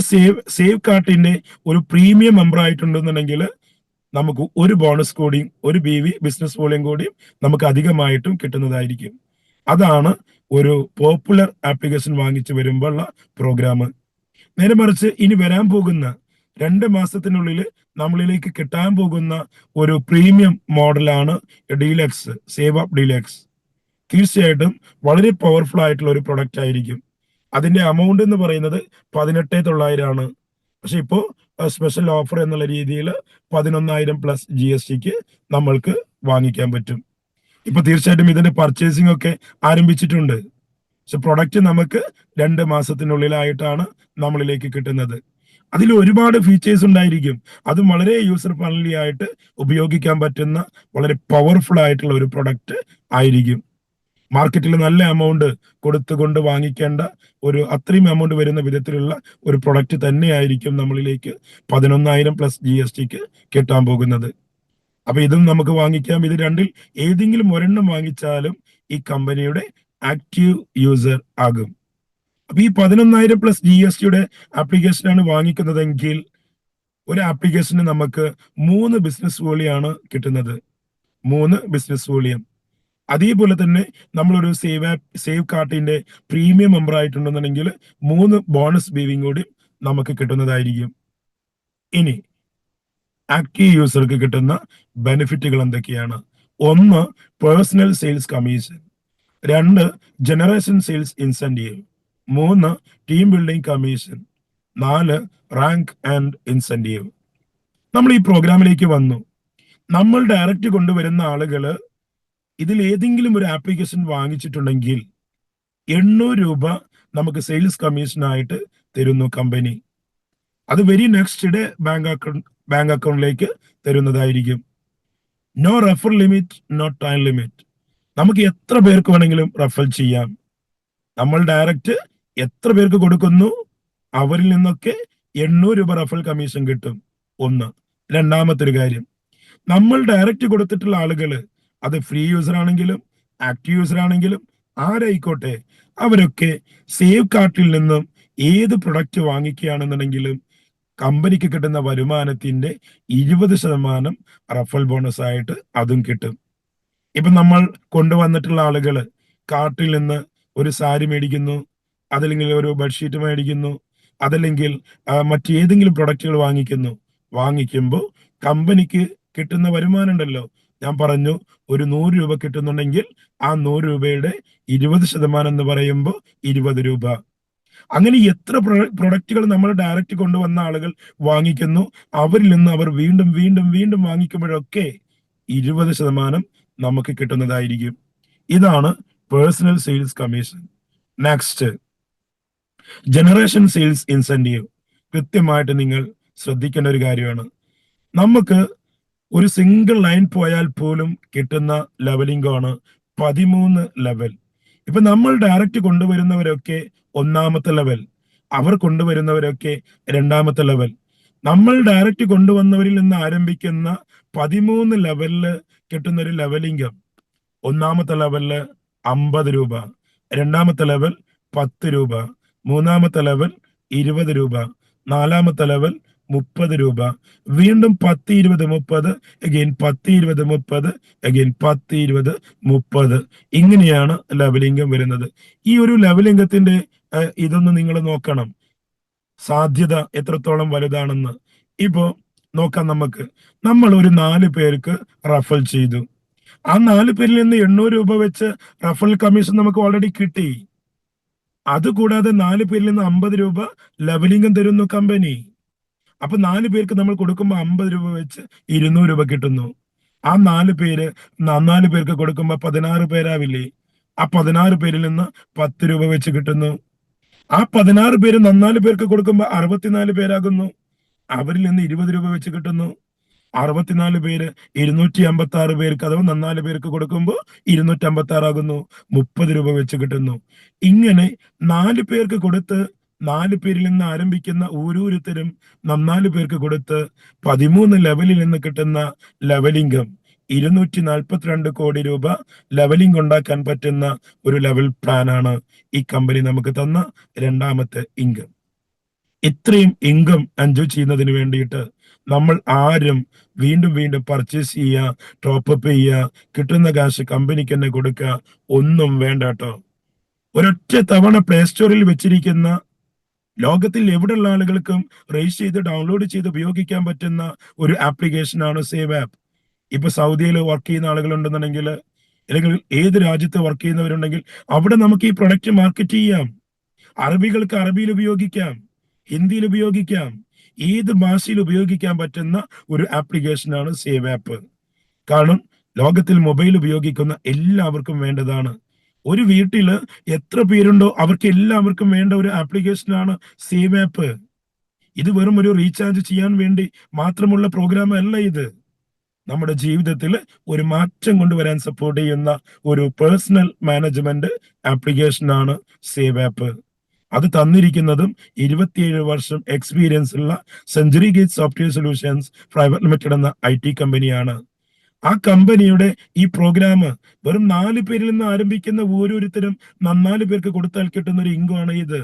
സേവ് കാർട്ടിന്റെ ഒരു പ്രീമിയം മെമ്പർ ആയിട്ടുണ്ടെന്നുണ്ടെങ്കിൽ നമുക്ക് ഒരു ബോണസ് കൂടിയും ഒരു BV ബിസിനസ് വോളിയം കൂടിയും നമുക്ക് അധികമായിട്ടും കിട്ടുന്നതായിരിക്കും. അതാണ് ഒരു പോപ്പുലർ ആപ്ലിക്കേഷൻ വാങ്ങിച്ചു വരുമ്പോഴുള്ള പ്രോഗ്രാം. നേരെ മറിച്ച് ഇനി വരാൻ പോകുന്ന 2 മാസത്തിനുള്ളിൽ നമ്മളിലേക്ക് കിട്ടാൻ പോകുന്ന ഒരു പ്രീമിയം മോഡലാണ് ഡീലക്സ്, സേവ് ആപ്പ് ഡീലക്സ്. തീർച്ചയായിട്ടും വളരെ പവർഫുൾ ആയിട്ടുള്ള ഒരു പ്രൊഡക്റ്റ് ആയിരിക്കും. അതിന്റെ എമൗണ്ട് എന്ന് പറയുന്നത് 18,900 ആണ്. പക്ഷെ ഇപ്പോൾ സ്പെഷ്യൽ ഓഫർ എന്നുള്ള രീതിയിൽ 11,000+ GSTക്ക് നമ്മൾക്ക് വാങ്ങിക്കാൻ പറ്റും. ഇപ്പൊ തീർച്ചയായിട്ടും ഇതിന്റെ പർച്ചേസിംഗ് ഒക്കെ ആരംഭിച്ചിട്ടുണ്ട്. പക്ഷെ പ്രൊഡക്റ്റ് നമുക്ക് 2 മാസത്തിനുള്ളിലായിട്ടാണ് നമ്മളിലേക്ക് കിട്ടുന്നത്. അതിൽ ഒരുപാട് ഫീച്ചേഴ്സ് ഉണ്ടായിരിക്കും. അതും വളരെ യൂസർ ഫ്രണ്ട്ലി ആയിട്ട് ഉപയോഗിക്കാൻ പറ്റുന്ന വളരെ പവർഫുൾ ആയിട്ടുള്ള ഒരു പ്രൊഡക്റ്റ് ആയിരിക്കും. മാർക്കറ്റിൽ നല്ല എമൗണ്ട് കൊടുത്തുകൊണ്ട് വാങ്ങിക്കേണ്ട അത്രയും എമൗണ്ട് വരുന്ന വിധത്തിലുള്ള ഒരു പ്രൊഡക്റ്റ് തന്നെയായിരിക്കും നമ്മളിലേക്ക് 11,000+ GSTക്ക് കിട്ടാൻ പോകുന്നത്. അപ്പൊ ഇതും നമുക്ക് വാങ്ങിക്കാം. ഇത് രണ്ടിൽ ഏതെങ്കിലും ഒരെണ്ണം വാങ്ങിച്ചാലും ഈ കമ്പനിയുടെ ആക്റ്റീവ് യൂസർ ആകും. അപ്പൊ ഈ 11,000+ GSTയുടെ ആപ്ലിക്കേഷനാണ് വാങ്ങിക്കുന്നതെങ്കിൽ ഒരു ആപ്ലിക്കേഷന് നമുക്ക് 3 ബിസിനസ് വോളിയാണ് കിട്ടുന്നത്. 3 ബിസിനസ് വോളിയം. അതേപോലെ തന്നെ നമ്മളൊരു സേവ് കാർട്ടിന്റെ പ്രീമിയം മെമ്പർ ആയിട്ടുണ്ടെന്നുണ്ടെങ്കിൽ 3 ബോണസ് ബീവിങ് കൂടി നമുക്ക് കിട്ടുന്നതായിരിക്കും. ഇനി ആക്റ്റീവ് യൂസർക്ക് കിട്ടുന്ന ബെനിഫിറ്റുകൾ എന്തൊക്കെയാണ്? 1, personal sales commission. 2, generation sales incentive. 3, team building commission. 4, rank and incentive. നമ്മൾ ഈ പ്രോഗ്രാമിലേക്ക് വന്നു. നമ്മൾ ഡയറക്റ്റ് കൊണ്ടുവരുന്ന ആളുകള് ഇതിൽ ഏതെങ്കിലും ഒരു ആപ്ലിക്കേഷൻ വാങ്ങിച്ചിട്ടുണ്ടെങ്കിൽ 800 രൂപ നമുക്ക് സെയിൽസ് കമ്മീഷനായിട്ട് തരുന്നു കമ്പനി. അത് വെരി നെക്സ്റ്റ് ഡേ ബാങ്ക് അക്കൗണ്ടിലേക്ക് തരുന്നതായിരിക്കും. No refer limit, no time limit. നമുക്ക് എത്ര പേർക്ക് വേണമെങ്കിലും റെഫർ ചെയ്യാം. നമ്മൾ ഡയറക്റ്റ് എത്ര പേർക്ക് കൊടുക്കുന്നു അവരിൽ നിന്നൊക്കെ 800 രൂപ റെഫറൽ കമ്മീഷൻ കിട്ടും. 1. രണ്ടാമത്തെ ഒരു കാര്യം, നമ്മൾ ഡയറക്റ്റ് കൊടുത്തിട്ടുള്ള ആളുകള് അത് ഫ്രീ യൂസർ ആണെങ്കിലും ആക്റ്റീവ് യൂസർ ആണെങ്കിലും ആരായിക്കോട്ടെ, അവരൊക്കെ സേവ് കാർട്ടിൽ നിന്നും ഏത് പ്രൊഡക്റ്റ് വാങ്ങിക്കുകയാണെന്നുണ്ടെങ്കിലും കമ്പനിക്ക് കിട്ടുന്ന വരുമാനത്തിന്റെ 20% റഫൽ ബോണസ് ആയിട്ട് അതും കിട്ടും. ഇപ്പൊ നമ്മൾ കൊണ്ടുവന്നിട്ടുള്ള ആളുകള് കാർട്ടിൽ നിന്ന് ഒരു സാരി മേടിക്കുന്നു, അതല്ലെങ്കിൽ ഒരു ബെഡ്ഷീറ്റ് മേടിക്കുന്നു, അതല്ലെങ്കിൽ മറ്റേതെങ്കിലും പ്രൊഡക്റ്റുകൾ വാങ്ങിക്കുമ്പോൾ കമ്പനിക്ക് കിട്ടുന്ന വരുമാനം ഉണ്ടല്ലോ, ഞാൻ പറഞ്ഞു ഒരു 100 രൂപ കിട്ടുന്നുണ്ടെങ്കിൽ ആ 100 രൂപയുടെ 20% എന്ന് പറയുമ്പോൾ 20 രൂപ. അങ്ങനെ എത്ര പ്രൊഡക്റ്റുകൾ നമ്മൾ ഡയറക്റ്റ് കൊണ്ടുവന്ന ആളുകൾ വാങ്ങിക്കുന്നു, അവരിൽ നിന്ന് അവർ വീണ്ടും വീണ്ടും വീണ്ടും വാങ്ങിക്കുമ്പോഴൊക്കെ 20% നമുക്ക് കിട്ടുന്നതായിരിക്കും. ഇതാണ് personal sales commission. Next, generation sales incentive. കൃത്യമായിട്ട് നിങ്ങൾ ശ്രദ്ധിക്കേണ്ട ഒരു കാര്യമാണ്. നമുക്ക് ഒരു സിംഗിൾ ലൈൻ പോയാൽ പോലും കിട്ടുന്ന ലെവലിംഗ് ആണ് 13 ലെവൽ. ഇപ്പൊ നമ്മൾ ഡയറക്റ്റ് കൊണ്ടുവരുന്നവരൊക്കെ 1ാമത്തെ ലെവൽ, അവർ കൊണ്ടുവരുന്നവരൊക്കെ 2ാമത്തെ ലെവൽ. നമ്മൾ ഡയറക്റ്റ് കൊണ്ടുവന്നവരിൽ നിന്ന് ആരംഭിക്കുന്ന 13 ലെവലില് കിട്ടുന്ന ഒരു ലെവലിംഗ് 1ാമത്തെ ലെവലില് 50 രൂപ, 2ാമത്തെ ലെവൽ 10 രൂപ, 3ാമത്തെ ലെവൽ 20 രൂപ, 4ാമത്തെ ലെവൽ 30 രൂപ, വീണ്ടും 10, 20, 30, അഗെയിൻ 10, 20, 30, അഗെയിൻ 10, 20, 30. ഇങ്ങനെയാണ് ലെവലിംഗം വരുന്നത്. ഈ ഒരു ലെവലിംഗത്തിന്റെ ഇതൊന്ന് നിങ്ങൾ നോക്കണം, സാധ്യത എത്രത്തോളം വലുതാണെന്ന്. ഇപ്പോ നോക്കാം, നമ്മൾ ഒരു 4 പേർക്ക് റഫൽ ചെയ്തു. ആ 4 പേരിൽ നിന്ന് 800 രൂപ വെച്ച് റഫൽ കമ്മീഷൻ നമുക്ക് ഓൾറെഡി കിട്ടി. അതുകൂടാതെ 4 പേരിൽ നിന്ന് 50 രൂപ ലെവലിംഗം തരുന്നു കമ്പനി. അപ്പൊ 4 പേർക്ക് നമ്മൾ കൊടുക്കുമ്പോൾ 50 രൂപ വെച്ച് 200 രൂപ കിട്ടുന്നു. ആ 4 പേർക്ക് കൊടുക്കുമ്പോൾ 16 പേരാവില്ലേ? ആ 16 പേരിൽ നിന്ന് 10 രൂപ വെച്ച് കിട്ടുന്നു. ആ 16 പേര് 4 പേർക്ക് കൊടുക്കുമ്പോൾ 64 പേരാകുന്നു. അവരിൽ നിന്ന് 20 രൂപ വെച്ച് കിട്ടുന്നു. 64 പേര് 256 പേർക്ക്, അഥവാ 4 പേർക്ക് കൊടുക്കുമ്പോൾ 256 ആകുന്നു. 30 രൂപ വെച്ച് കിട്ടുന്നു. ഇങ്ങനെ 4 പേർക്ക് കൊടുത്ത് 4 പേരിൽ നിന്ന് ആരംഭിക്കുന്ന ഓരോരുത്തരും 4 പേർക്ക് കൊടുത്ത് 13 ലെവലിൽ നിന്ന് കിട്ടുന്ന ലെവലിംഗം 242 കോടി രൂപ ലെവലിംഗ് ഉണ്ടാക്കാൻ പറ്റുന്ന ഒരു ലെവൽ പ്ലാനാണ് ഈ കമ്പനി നമുക്ക് തന്ന 2ാമത്തെ ഇൻകം. ഇത്രയും ഇൻകം എൻജോയ് ചെയ്യുന്നതിന് വേണ്ടിയിട്ട് നമ്മൾ ആരും വീണ്ടും വീണ്ടും പർച്ചേസ് ചെയ്യുക, ടോപ്പപ്പ് ചെയ്യുക, കിട്ടുന്ന കാശ് കമ്പനിക്ക് തന്നെ കൊടുക്കുക, ഒന്നും വേണ്ട കേട്ടോ. ഒരൊറ്റ തവണ പ്ലേ സ്റ്റോറിൽ വെച്ചിരിക്കുന്ന, ലോകത്തിൽ എവിടെയുള്ള ആളുകൾക്കും രജിസ്റ്റർ ചെയ്ത് ഡൗൺലോഡ് ചെയ്ത് ഉപയോഗിക്കാൻ പറ്റുന്ന ഒരു ആപ്ലിക്കേഷൻ ആണ് സേവ് ആപ്പ്. ഇപ്പൊ സൗദിയിൽ വർക്ക് ചെയ്യുന്ന ആളുകളുണ്ടെന്നുണ്ടെങ്കിൽ, അല്ലെങ്കിൽ ഏത് രാജ്യത്ത് വർക്ക് ചെയ്യുന്നവരുണ്ടെങ്കിൽ അവിടെ നമുക്ക് ഈ പ്രൊഡക്റ്റ് മാർക്കറ്റ് ചെയ്യാം. അറബികൾക്ക് അറബിയിൽ ഉപയോഗിക്കാം, ഹിന്ദിയിൽ ഉപയോഗിക്കാം, ഏത് ഭാഷയിൽ ഉപയോഗിക്കാൻ പറ്റുന്ന ഒരു ആപ്ലിക്കേഷനാണ് സേവ് ആപ്പ്. കാരണം ലോകത്തിൽ മൊബൈൽ ഉപയോഗിക്കുന്ന എല്ലാവർക്കും വേണ്ടതാണ്. ഒരു വീട്ടില് എത്ര പേരുണ്ടോ അവർക്ക് എല്ലാവർക്കും വേണ്ട ഒരു ആപ്ലിക്കേഷനാണ് സേവ് ആപ്പ്. ഇത് വെറും ഒരു റീചാർജ് ചെയ്യാൻ വേണ്ടി മാത്രമുള്ള പ്രോഗ്രാം അല്ല. ഇത് നമ്മുടെ ജീവിതത്തിൽ ഒരു മാറ്റം കൊണ്ടുവരാൻ സപ്പോർട്ട് ചെയ്യുന്ന ഒരു പേഴ്സണൽ മാനേജ്മെന്റ് ആപ്ലിക്കേഷനാണ് സേവ് ആപ്പ്. അത് തന്നിരിക്കുന്നതും 27 വർഷം എക്സ്പീരിയൻസ് ഉള്ള century Gate Software Solutions Private limited എന്ന IT കമ്പനിയാണ്. ആ കമ്പനിയുടെ ഈ പ്രോഗ്രാം വെറും 4 പേരിൽ നിന്ന് ആരംഭിക്കുന്ന ഓരോരുത്തരും 4 പേർക്ക് കൊടുത്താൽ കിട്ടുന്ന ഒരു ഇൻകമാണ് ഇത്.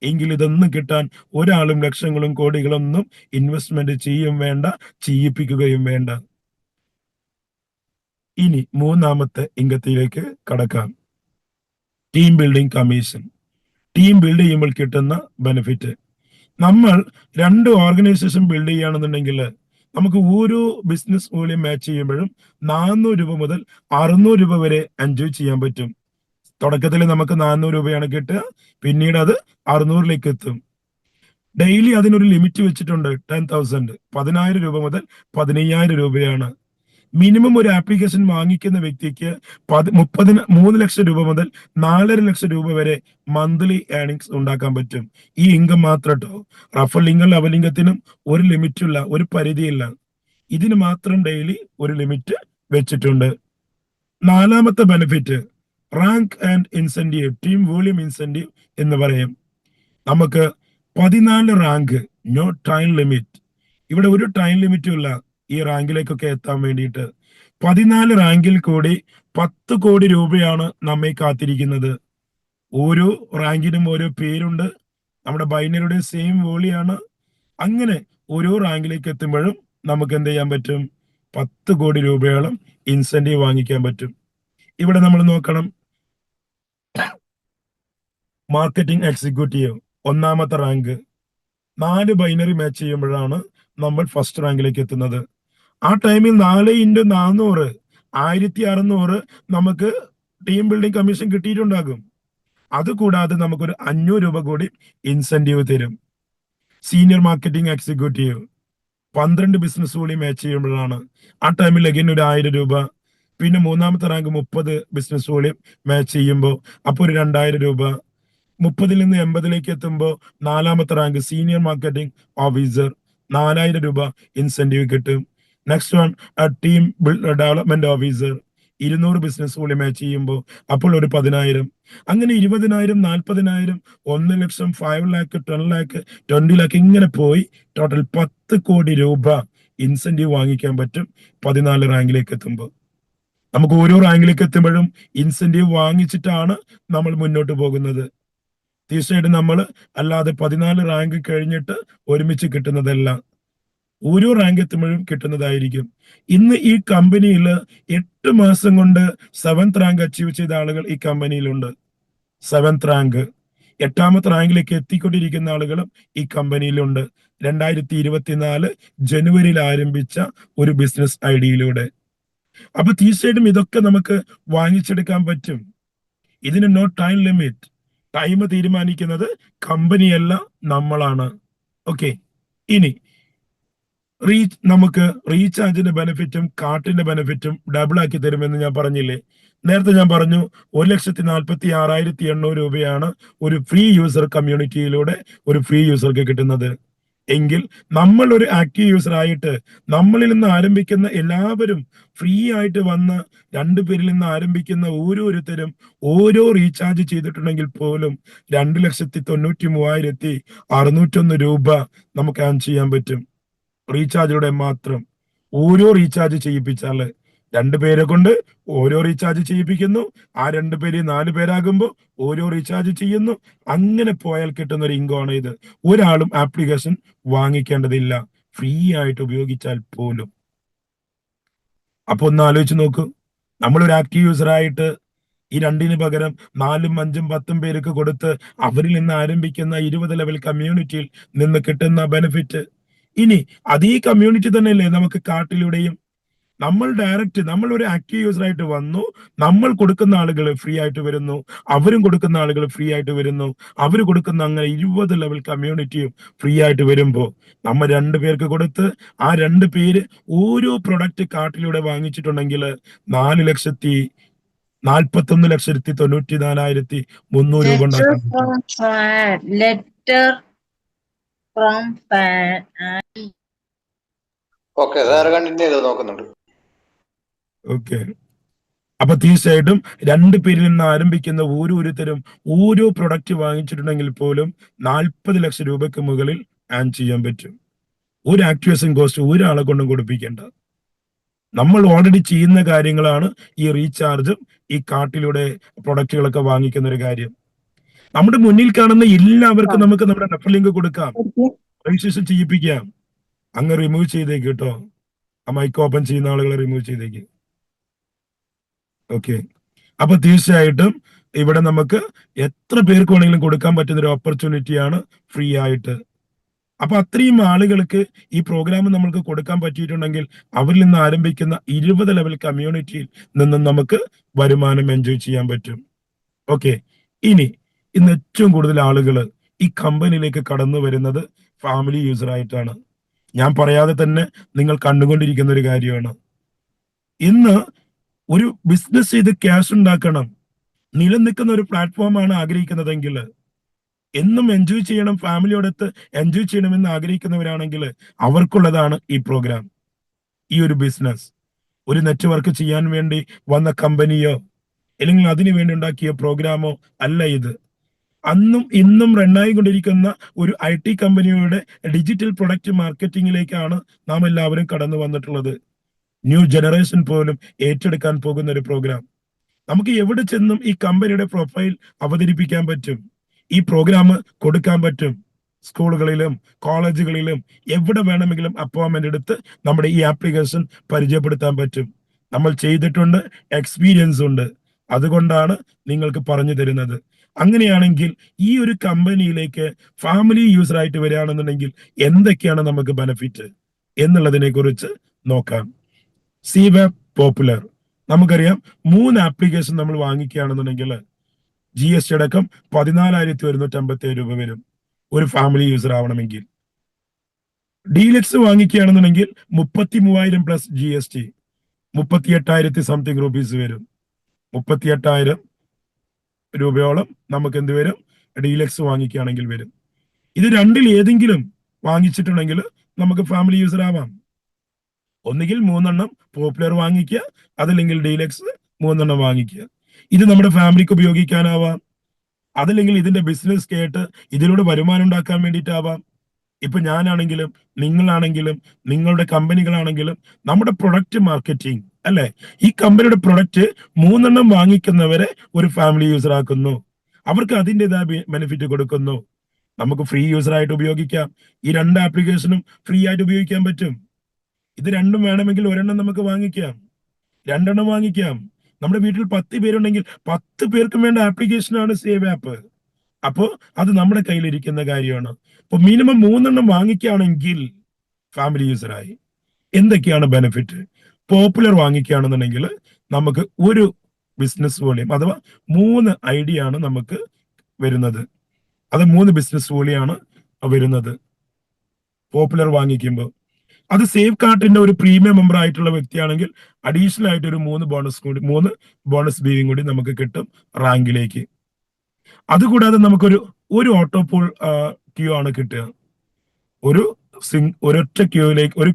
എങ്കിൽ ഇതൊന്നും കിട്ടാൻ ഒരാളും ലക്ഷങ്ങളും കോടികളൊന്നും ഇൻവെസ്റ്റ്മെന്റ് ചെയ്യും വേണ്ട, ചെയ്യിപ്പിക്കുകയും വേണ്ട. ഇനി 3ാമത്തെ ഇംഗത്തിലേക്ക് കടക്കാം. Team building commission. Team build ചെയ്യുമ്പോൾ കിട്ടുന്ന ബെനിഫിറ്റ്, നമ്മൾ 2 ഓർഗനൈസേഷൻ ബിൽഡ് ചെയ്യുകയാണെന്നുണ്ടെങ്കിൽ നമുക്ക് ഓരോ ബിസിനസ് വോളിയം മാച്ച് ചെയ്യുമ്പോഴും 400 രൂപ മുതൽ 600 രൂപ വരെ എൻജോയ് ചെയ്യാൻ പറ്റും. തുടക്കത്തിൽ നമുക്ക് 400 രൂപയാണ് കിട്ടുക, പിന്നീട് അത് 600ലേക്ക് എത്തും. ഡെയിലി അതിനൊരു ലിമിറ്റ് വെച്ചിട്ടുണ്ട്, 10,000, 10,000 രൂപ മുതൽ 15,000 രൂപയാണ്. മിനിമം ഒരു ആപ്ലിക്കേഷൻ വാങ്ങിക്കുന്ന വ്യക്തിക്ക് 3 ലക്ഷം രൂപ മുതൽ 4.5 ലക്ഷം രൂപ വരെ മന്ത്ലി ഏർണിങ്സ് ഉണ്ടാക്കാൻ പറ്റും. ഈ ഇൻകം മാത്രം കേട്ടോ. റഫൽ ഇൻകം ലെവലിംഗത്തിനും ഒരു ലിമിറ്റുള്ള, ഒരു പരിധിയില്ല. ഇതിന് മാത്രം ഡെയിലി ഒരു ലിമിറ്റ് വെച്ചിട്ടുണ്ട്. 4ാമത്തെ benefit rank and incentive, team volume incentive എന്ന് പറയും. നമുക്ക് 14 റാങ്ക്, നോ ടൈം ലിമിറ്റ്. ഇവിടെ ഒരു ടൈം ലിമിറ്റും ഇല്ല ഈ റാങ്കിലേക്കൊക്കെ എത്താൻ വേണ്ടിയിട്ട്. 14 റാങ്കിൽ കൂടി 10 കോടി രൂപയാണ് നമ്മെ കാത്തിരിക്കുന്നത്. ഓരോ റാങ്കിനും ഓരോ പേരുണ്ട്. നമ്മുടെ ബൈനറിയുടെ സെയിം വോളിയാണ്. അങ്ങനെ ഓരോ റാങ്കിലേക്ക് എത്തുമ്പോഴും നമുക്ക് എന്ത് ചെയ്യാൻ പറ്റും? 10 കോടി രൂപയോളം ഇൻസെന്റീവ് വാങ്ങിക്കാൻ പറ്റും. ഇവിടെ നമ്മൾ നോക്കണം, മാർക്കറ്റിംഗ് എക്സിക്യൂട്ടീവ് 1ാമത്തെ റാങ്ക്. 4 ബൈനറി മാച്ച് ചെയ്യുമ്പോഴാണ് നമ്മൾ ഫസ്റ്റ് റാങ്കിലേക്ക് എത്തുന്നത്. ആ ടൈമിൽ 4 × 400 1600 നമുക്ക് ടീം ബിൽഡിംഗ് കമ്മീഷൻ കിട്ടിയിട്ടുണ്ടാകും. അതുകൂടാതെ നമുക്കൊരു 500 രൂപ കൂടി ഇൻസെന്റീവ് തരും. സീനിയർ മാർക്കറ്റിംഗ് എക്സിക്യൂട്ടീവ് 12 ബിസിനസ് കൂടി മാച്ച് ചെയ്യുമ്പോഴാണ് ആ ടൈമിൽ അഗൈൻ ഒരു 1000 രൂപ. പിന്നെ 3ാമത്തെ റാങ്ക് 30 ബിസിനസ് കൂടി മാച്ച് ചെയ്യുമ്പോൾ അപ്പോൾ ഒരു 2000 രൂപ. 30 നിന്ന് 80 എത്തുമ്പോൾ 4ാമത്തെ റാങ്ക് സീനിയർ മാർക്കറ്റിംഗ് ഓഫീസർ 4000 രൂപ ഇൻസെന്റീവ് കിട്ടും. Next one team development officer 200 business കൂടി മാച്ച് ചെയ്യുമ്പോൾ അപ്പോൾ ഒരു 10,000. അങ്ങനെ 20,000, 40,000, 1 ലക്ഷം, 5 ലാക്ക്, 10 ലാക്ക്, 20 ലാക്ക് ഇങ്ങനെ പോയി ടോട്ടൽ 10 കോടി രൂപ ഇൻസെന്റീവ് വാങ്ങിക്കാൻ പറ്റും 14 റാങ്കിലേക്ക് എത്തുമ്പോൾ. നമുക്ക് ഓരോ റാങ്കിലേക്ക് എത്തുമ്പോഴും ഇൻസെന്റീവ് വാങ്ങിച്ചിട്ടാണ് നമ്മൾ മുന്നോട്ട് പോകുന്നത്. തീർച്ചയായിട്ടും നമ്മൾ അല്ലാതെ 14 റാങ്ക് കഴിഞ്ഞിട്ട് ഒരുമിച്ച് കിട്ടുന്നതല്ല, ഓരോ റാങ്ക് എത്തുമ്പോഴും കിട്ടുന്നതായിരിക്കും. ഇന്ന് ഈ കമ്പനിയിൽ 8 മാസം കൊണ്ട് 7th റാങ്ക് അച്ചീവ് ചെയ്ത ആളുകൾ ഈ കമ്പനിയിലുണ്ട്. 7th റാങ്ക്, 8ാമത്തെ റാങ്കിലേക്ക് എത്തിക്കൊണ്ടിരിക്കുന്ന ആളുകളും ഈ കമ്പനിയിലുണ്ട്. 2024 ജനുവരിയിൽ ആരംഭിച്ച ഒരു ബിസിനസ് ഐഡിയയിലൂടെ. അപ്പൊ തീർച്ചയായിട്ടും ഇതൊക്കെ നമുക്ക് വാങ്ങിച്ചെടുക്കാൻ പറ്റും. ഇതിന് നോ ടൈം ലിമിറ്റ്. ടൈം തീരുമാനിക്കുന്നത് കമ്പനിയല്ല, നമ്മളാണ്. ഓക്കെ, ഇനി നമുക്ക് റീചാർജിന്റെ ബെനിഫിറ്റും കാർട്ടിന്റെ ബെനിഫിറ്റും ഡബിൾ ആക്കി തരുമെന്ന് ഞാൻ പറഞ്ഞില്ലേ? നേരത്തെ ഞാൻ പറഞ്ഞു 1,46,800 രൂപയാണ് ഒരു ഫ്രീ യൂസർ കമ്മ്യൂണിറ്റിയിലൂടെ ഒരു ഫ്രീ യൂസർക്ക് കിട്ടുന്നത്. എങ്കിൽ നമ്മൾ ഒരു ആക്റ്റീവ് യൂസർ ആയിട്ട് നമ്മളിൽ നിന്ന് ആരംഭിക്കുന്ന എല്ലാവരും ഫ്രീ ആയിട്ട് വന്ന് 2 പേരിൽ നിന്ന് ആരംഭിക്കുന്ന ഓരോരുത്തരും ഓരോ റീചാർജ് ചെയ്തിട്ടുണ്ടെങ്കിൽ പോലും 2,93,601 രൂപ നമുക്ക് ഏൺ ചെയ്യാൻ പറ്റും. റീചാർജിലൂടെ മാത്രം. ഓരോ റീചാർജ് ചെയ്യിപ്പിച്ചാല് 2 പേരെ കൊണ്ട് ഓരോ റീചാർജ് ചെയ്യിപ്പിക്കുന്നു. ആ 2 പേര് 4 പേരാകുമ്പോൾ ഓരോ റീചാർജ് ചെയ്യുന്നു. അങ്ങനെ പോയാൽ കിട്ടുന്ന ഒരു ഇൻകമാണ് ഇത്. ഒരാളും ആപ്ലിക്കേഷൻ വാങ്ങിക്കേണ്ടതില്ല, ഫ്രീ ആയിട്ട് ഉപയോഗിച്ചാൽ പോലും. അപ്പൊ ഒന്ന് ആലോചിച്ച് നോക്കൂ, നമ്മളൊരു ആക്റ്റീവ് യൂസർ ആയിട്ട് ഈ 2ന് പകരം 4ഉം 5ഉം 10ഉം പേർക്ക് കൊടുത്ത് അവരിൽ നിന്ന് ആരംഭിക്കുന്ന 20 ലെവൽ കമ്മ്യൂണിറ്റിയിൽ നിന്ന് കിട്ടുന്ന ബെനിഫിറ്റ്. ഇനി അതേ കമ്മ്യൂണിറ്റി തന്നെയല്ലേ നമുക്ക് കാർട്ടിലൂടെയും നമ്മൾ ഒരു ആക്റ്റീവ് യൂസർ ആയിട്ട് വന്നു, നമ്മൾ കൊടുക്കുന്ന ആളുകൾ ഫ്രീ ആയിട്ട് വരുന്നു, അവരും കൊടുക്കുന്ന ആളുകൾ ഫ്രീ ആയിട്ട് വരുന്നു, അവർ കൊടുക്കുന്ന അങ്ങനെ 20 ലെവൽ കമ്മ്യൂണിറ്റിയും ഫ്രീ ആയിട്ട് വരുമ്പോൾ നമ്മൾ 2 പേർക്ക് കൊടുത്ത് ആ 2 പേര് ഓരോ പ്രൊഡക്റ്റ് കാർട്ടിലൂടെ വാങ്ങിച്ചിട്ടുണ്ടെങ്കിൽ 4,41,94,300 രൂപ ഉണ്ടാക്കാൻ നോക്കുന്നുണ്ട്. ഓക്കെ, അപ്പൊ തീർച്ചയായിട്ടും 2 പേരിൽ നിന്ന് ആരംഭിക്കുന്ന ഓരോരുത്തരും ഓരോ പ്രൊഡക്റ്റ് വാങ്ങിച്ചിട്ടുണ്ടെങ്കിൽ പോലും 40 ലക്ഷം രൂപയ്ക്ക് മുകളിൽ ഏൺ ചെയ്യാൻ പറ്റും. ഒരു ആക്ടിവേഷൻ കോസ്റ്റ് ഒരാളെ കൊണ്ടും കൊടുപ്പിക്കേണ്ട. നമ്മൾ ഓൾറെഡി ചെയ്യുന്ന കാര്യങ്ങളാണ് ഈ റീചാർജും ഈ കാർട്ടിലൂടെ പ്രൊഡക്റ്റുകളൊക്കെ വാങ്ങിക്കുന്ന ഒരു കാര്യം. നമ്മുടെ മുന്നിൽ കാണുന്ന എല്ലാവർക്കും നമുക്ക് നമ്മുടെ റെഫർ ലിങ്ക് കൊടുക്കാം, രജിസ്ട്രേഷൻ ചെയ്യിപ്പിക്കാം. അങ്ങ് റിമൂവ് ചെയ്തേക്ക് കേട്ടോ, ആ മൈക്ക് ഓപ്പൺ ചെയ്യുന്ന ആളുകളെ റിമൂവ് ചെയ്തേക്ക്. ഓക്കെ, അപ്പൊ തീർച്ചയായിട്ടും ഇവിടെ നമുക്ക് എത്ര പേർക്ക് വേണമെങ്കിലും കൊടുക്കാൻ പറ്റുന്ന ഒരു ഓപ്പർച്യൂണിറ്റിയാണ് ഫ്രീ ആയിട്ട്. അപ്പൊ അത്രയും ആളുകൾക്ക് ഈ പ്രോഗ്രാം നമ്മൾക്ക് കൊടുക്കാൻ പറ്റിയിട്ടുണ്ടെങ്കിൽ അവരിൽ നിന്ന് ആരംഭിക്കുന്ന 20 ലെവൽ കമ്മ്യൂണിറ്റിയിൽ നിന്നും നമുക്ക് വരുമാനം എൻജോയ് ചെയ്യാൻ പറ്റും. ഓക്കെ, ഇനി ഇന്ന് ഏറ്റവും കൂടുതൽ ആളുകൾ ഈ കമ്പനിയിലേക്ക് കടന്നു വരുന്നത് ഫാമിലി യൂസർ ആയിട്ടാണ്. ഞാൻ പറയാതെ തന്നെ നിങ്ങൾ കണ്ടുകൊണ്ടിരിക്കുന്ന ഒരു കാര്യമാണ്. ഇന്ന് ഒരു ബിസിനസ് ചെയ്ത് ക്യാഷ് ഉണ്ടാക്കണം, നിലനിൽക്കുന്ന ഒരു പ്ലാറ്റ്ഫോമാണ് ആഗ്രഹിക്കുന്നതെങ്കിൽ, എന്നും എൻജോയ് ചെയ്യണം, ഫാമിലിയോടൊത്ത് എൻജോയ് ചെയ്യണമെന്ന് ആഗ്രഹിക്കുന്നവരാണെങ്കിൽ അവർക്കുള്ളതാണ് ഈ പ്രോഗ്രാം. ഈ ഒരു ബിസിനസ് ഒരു നെറ്റ്വർക്ക് ചെയ്യാൻ വേണ്ടി വന്ന കമ്പനിയോ അല്ലെങ്കിൽ അതിനു വേണ്ടി ഉണ്ടാക്കിയ പ്രോഗ്രാമോ അല്ല ഇത്. അന്നും ഇന്നും റണ്ണായി കൊണ്ടിരിക്കുന്ന ഒരു IT കമ്പനിയുടെ ഡിജിറ്റൽ പ്രൊഡക്റ്റ് മാർക്കറ്റിംഗിലേക്കാണ് നാം എല്ലാവരും കടന്നു വന്നിട്ടുള്ളത്. ന്യൂ ജനറേഷൻ പോലും ഏറ്റെടുക്കാൻ പോകുന്ന ഒരു പ്രോഗ്രാം. നമുക്ക് എവിടെ ചെന്നും ഈ കമ്പനിയുടെ പ്രൊഫൈൽ അവതരിപ്പിക്കാൻ പറ്റും, ഈ പ്രോഗ്രാം കൊടുക്കാൻ പറ്റും. സ്കൂളുകളിലും കോളേജുകളിലും എവിടെ വേണമെങ്കിലും അപ്പോയിന്റ്മെന്റ് എടുത്ത് നമ്മുടെ ഈ ആപ്ലിക്കേഷൻ പരിചയപ്പെടുത്താൻ പറ്റും. നമ്മൾ ചെയ്തിട്ടുണ്ട്, എക്സ്പീരിയൻസ് ഉണ്ട്. അതുകൊണ്ടാണ് നിങ്ങൾക്ക് പറഞ്ഞു തരുന്നത്. അങ്ങനെയാണെങ്കിൽ ഈ ഒരു കമ്പനിയിലേക്ക് ഫാമിലി യൂസർ ആയിട്ട് വരികയാണെന്നുണ്ടെങ്കിൽ എന്തൊക്കെയാണ് നമുക്ക് ബെനിഫിറ്റ് എന്നുള്ളതിനെ കുറിച്ച് നോക്കാം. സീവെബ് പോപ്പുലർ, നമുക്കറിയാം 3 ആപ്ലിക്കേഷൻ നമ്മൾ വാങ്ങിക്കുകയാണെന്നുണ്ടെങ്കിൽ GST അടക്കം 14,157 രൂപ വരും ഒരു ഫാമിലി യൂസർ ആവണമെങ്കിൽ. ഡീലക്സ് വാങ്ങിക്കുകയാണെന്നുണ്ടെങ്കിൽ 33,000 പ്ലസ് GST 38,000 സംതിങ് റുപ്പീസ് വരും. 38,000 രൂപയോളം നമുക്ക് എന്ത് വരും, ഡീലക്സ് വാങ്ങിക്കുകയാണെങ്കിൽ വരും. ഇത് രണ്ടിൽ ഏതെങ്കിലും വാങ്ങിച്ചിട്ടുണ്ടെങ്കിൽ നമുക്ക് ഫാമിലി യൂസർ ആവാം. ഒന്നുകിൽ 3 പോപ്പുലർ വാങ്ങിക്കുക, അതല്ലെങ്കിൽ ഡീലക്സ് 3 വാങ്ങിക്കുക. ഇത് നമ്മുടെ ഫാമിലിക്ക് ഉപയോഗിക്കാനാവാം, അതല്ലെങ്കിൽ ഇതിന്റെ ബിസിനസ് കേട്ട് ഇതിലൂടെ വരുമാനം ഉണ്ടാക്കാൻ വേണ്ടിയിട്ടാവാം. ഇപ്പൊ ഞാനാണെങ്കിലും നിങ്ങളാണെങ്കിലും നിങ്ങളുടെ കമ്പനികളാണെങ്കിലും നമ്മുടെ പ്രൊഡക്റ്റ് മാർക്കറ്റിംഗ് അല്ലെ, ഈ കമ്പനിയുടെ പ്രൊഡക്റ്റ് 3 വാങ്ങിക്കുന്നവരെ ഒരു ഫാമിലി യൂസർ ആക്കുന്നു, അവർക്ക് അതിൻ്റെതായ ബെനിഫിറ്റ് കൊടുക്കുന്നു. നമുക്ക് ഫ്രീ യൂസർ ആയിട്ട് ഉപയോഗിക്കാം. ഈ 2 ആപ്ലിക്കേഷനും ഫ്രീ ആയിട്ട് ഉപയോഗിക്കാൻ പറ്റും. ഇത് രണ്ടും വേണമെങ്കിൽ ഒരെണ്ണം നമുക്ക് വാങ്ങിക്കാം, 2 വാങ്ങിക്കാം. നമ്മുടെ വീട്ടിൽ 10 പേരുണ്ടെങ്കിൽ 10 പേർക്കും വേണ്ട ആപ്ലിക്കേഷനാണ് സേവ് ആപ്പ്. അപ്പോ അത് നമ്മുടെ കയ്യിലിരിക്കുന്ന കാര്യമാണ്. അപ്പൊ മിനിമം 3 വാങ്ങിക്കുകയാണെങ്കിൽ ഫാമിലി യൂസറായി. എന്തൊക്കെയാണ് ബെനിഫിറ്റ്? പോപ്പുലർ വാങ്ങിക്കുകയാണെന്നുണ്ടെങ്കിൽ നമുക്ക് ഒരു ബിസിനസ് വോളിയം അഥവാ 3 ഐഡിയ ആണ് നമുക്ക് വരുന്നത്. അത് 3 ബിസിനസ് വോളിയാണ് വരുന്നത് പോപ്പുലർ വാങ്ങിക്കുമ്പോൾ. അത് സേഫ് കാർട്ടിന്റെ ഒരു പ്രീമിയം മെമ്പർ ആയിട്ടുള്ള വ്യക്തിയാണെങ്കിൽ അഡീഷണൽ ആയിട്ട് ഒരു 3 ബോണസ് ബീവിങ് കൂടി നമുക്ക് കിട്ടും റാങ്കിലേക്ക്. അതുകൂടാതെ നമുക്കൊരു ഓട്ടോപോൾ ക്യൂ ആണ് കിട്ടുക. ഒരൊറ്റ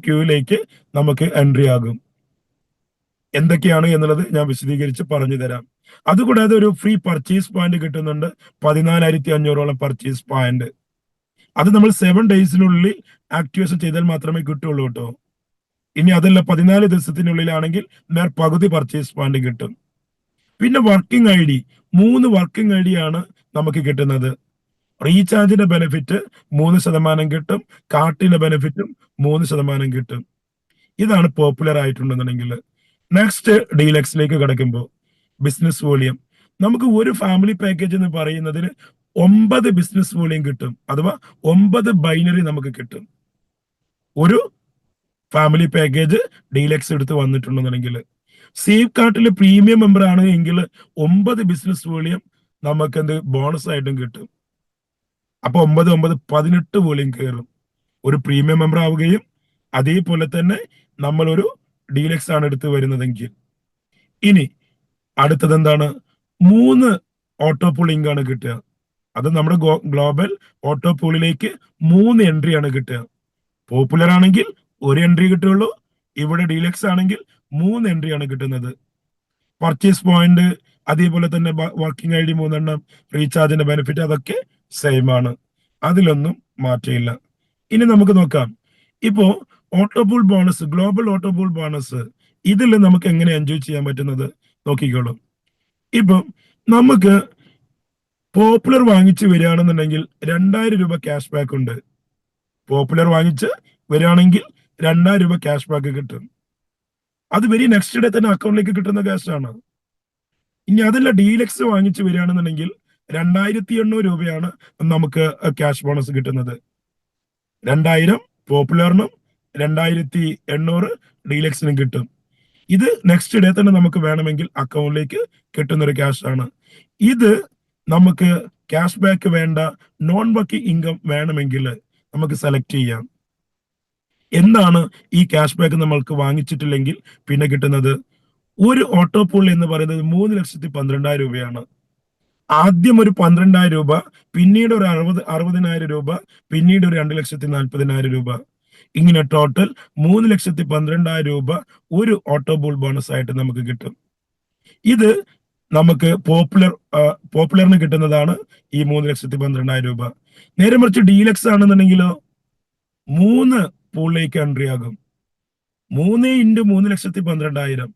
ക്യൂവിലേക്ക് നമുക്ക് എൻട്രി ആകും. എന്തൊക്കെയാണ് എന്നുള്ളത് ഞാൻ വിശദീകരിച്ച് പറഞ്ഞു തരാം. അതുകൂടാതെ ഒരു ഫ്രീ പർച്ചേസ് പോയിന്റ് കിട്ടുന്നുണ്ട്, 14,500 പർച്ചേസ് പോയിന്റ്. അത് നമ്മൾ 7 ഡേയ്സിനുള്ളിൽ ആക്ടിവേഷൻ ചെയ്താൽ മാത്രമേ കിട്ടുള്ളൂ കേട്ടോ. ഇനി അതല്ല 14 ദിവസത്തിനുള്ളിലാണെങ്കിൽ പകുതി പർച്ചേസ് പോയിന്റ് കിട്ടും. പിന്നെ വർക്കിംഗ് ID, 3 വർക്കിംഗ് ID ആണ് നമുക്ക് കിട്ടുന്നത്. റീചാർജിന്റെ ബെനിഫിറ്റ് 3% കിട്ടും, കാർട്ടിന്റെ ബെനിഫിറ്റും 3% കിട്ടും. ഇതാണ് പോപ്പുലർ ആയിട്ടുണ്ടെന്നുണ്ടെങ്കിൽ. നെക്സ്റ്റ് ഡീലക്സിലേക്ക് കിടക്കുമ്പോൾ ബിസിനസ് വോളിയം, നമുക്ക് ഒരു ഫാമിലി പാക്കേജ് എന്ന് പറയുന്നതിന് 9 ബിസിനസ് വോളിയം കിട്ടും, അഥവാ 9 ബൈനറി നമുക്ക് കിട്ടും. ഒരു ഫാമിലി പാക്കേജ് ഡീലക്സ് എടുത്ത് വന്നിട്ടുണ്ടെന്നുണ്ടെങ്കിൽ. സേഫ് കാർട്ടിൽ പ്രീമിയം മെമ്പർ ആണ് എങ്കിൽ 9 ബിസിനസ് വോളിയം നമുക്ക് എന്ത് ബോണസ് ആയിട്ടും കിട്ടും. അപ്പൊ 9 18 വോളിയം കയറും ഒരു പ്രീമിയം മെമ്പർ ആവുകയും അതേപോലെ തന്നെ നമ്മൾ ഒരു ഡീലക്സ് ആണ് എടുത്ത് വരുന്നതെങ്കിൽ. ഇനി അടുത്തത് എന്താണ്, 3 ഓട്ടോ പൂളിംഗ് ആണ് കിട്ടുക. അത് നമ്മുടെ ഗ്ലോബൽ ഓട്ടോ പൂളിലേക്ക് 3 എൻട്രി ആണ് കിട്ടുക. പോപ്പുലർ ആണെങ്കിൽ 1 എൻട്രി കിട്ടുള്ളൂ, ഇവിടെ ഡീലക്സ് ആണെങ്കിൽ 3 എൻട്രി ആണ് കിട്ടുന്നത്. പർച്ചേസ് പോയിന്റ് അതേപോലെ തന്നെ വർക്കിംഗ് ID 3, റീചാർജിന്റെ ബെനിഫിറ്റ് അതൊക്കെ സെയിം ആണ്, അതിലൊന്നും മാറ്റമില്ല. ഇനി നമുക്ക് നോക്കാം, ഇപ്പോ ഓട്ടോപൂൾ ബോണസ്, ഗ്ലോബൽ ഓട്ടോപൂൾ ബോണസ്, ഇതിൽ നമുക്ക് എങ്ങനെ എൻജോയ് ചെയ്യാൻ പറ്റുന്നത് നോക്കിക്കോളൂ. ഇപ്പം നമുക്ക് പോപ്പുലർ വാങ്ങിച്ച് വരികയാണെന്നുണ്ടെങ്കിൽ 2,000 രൂപ ക്യാഷ് ബാക്ക് ഉണ്ട്. പോപ്പുലർ വാങ്ങിച്ച് വരികയാണെങ്കിൽ 2,000 രൂപ ക്യാഷ് ബാക്ക് കിട്ടും. അത് വെരി നെക്സ്റ്റ് ഡേ തന്നെ അക്കൗണ്ടിലേക്ക് കിട്ടുന്ന ക്യാഷ് ആണ്. ഇനി അതല്ല ഡീലക്സ് വാങ്ങിച്ച് വരികയാണെന്നുണ്ടെങ്കിൽ 2,800 രൂപയാണ് നമുക്ക് ക്യാഷ് ബോണസ് കിട്ടുന്നത്. 2,000 പോപ്പുലറിനും 2,800 ഡീലക്സിനും കിട്ടും. ഇത് നെക്സ്റ്റ് ഡേ തന്നെ നമുക്ക് വേണമെങ്കിൽ അക്കൗണ്ടിലേക്ക് കിട്ടുന്ന ഒരു ക്യാഷ് ആണ്. ഇത് നമുക്ക് ക്യാഷ് ബാക്ക് വേണ്ട, നോൺ വർക്കിംഗ് ഇൻകം വേണമെങ്കിൽ നമുക്ക് സെലക്ട് ചെയ്യാം. എന്താണ് ഈ ക്യാഷ് ബാക്ക് നമ്മൾക്ക് വാങ്ങിച്ചിട്ടില്ലെങ്കിൽ പിന്നെ കിട്ടുന്നത്? ഒരു ഓട്ടോ പൂൾ എന്ന് പറയുന്നത് 3,12,000 രൂപയാണ്. ആദ്യം ഒരു 12,000 രൂപ, പിന്നീട് ഒരു 60,000 രൂപ, പിന്നീട് ഒരു 2,40,000 രൂപ. ഇങ്ങനെ ടോട്ടൽ 3,12,000 രൂപ ഒരു ഓട്ടോ പൂൾ ബോണസ് ആയിട്ട് നമുക്ക് കിട്ടും. ഇത് നമുക്ക് പോപ്പുലറിന് കിട്ടുന്നതാണ് ഈ 3,12,000 രൂപ. നേരെ മറിച്ച് ഡീലക്സ് ആണെന്നുണ്ടെങ്കിലോ 3 പൂളിലേക്ക് എൻട്രി ആകും. 3 × 3,12,000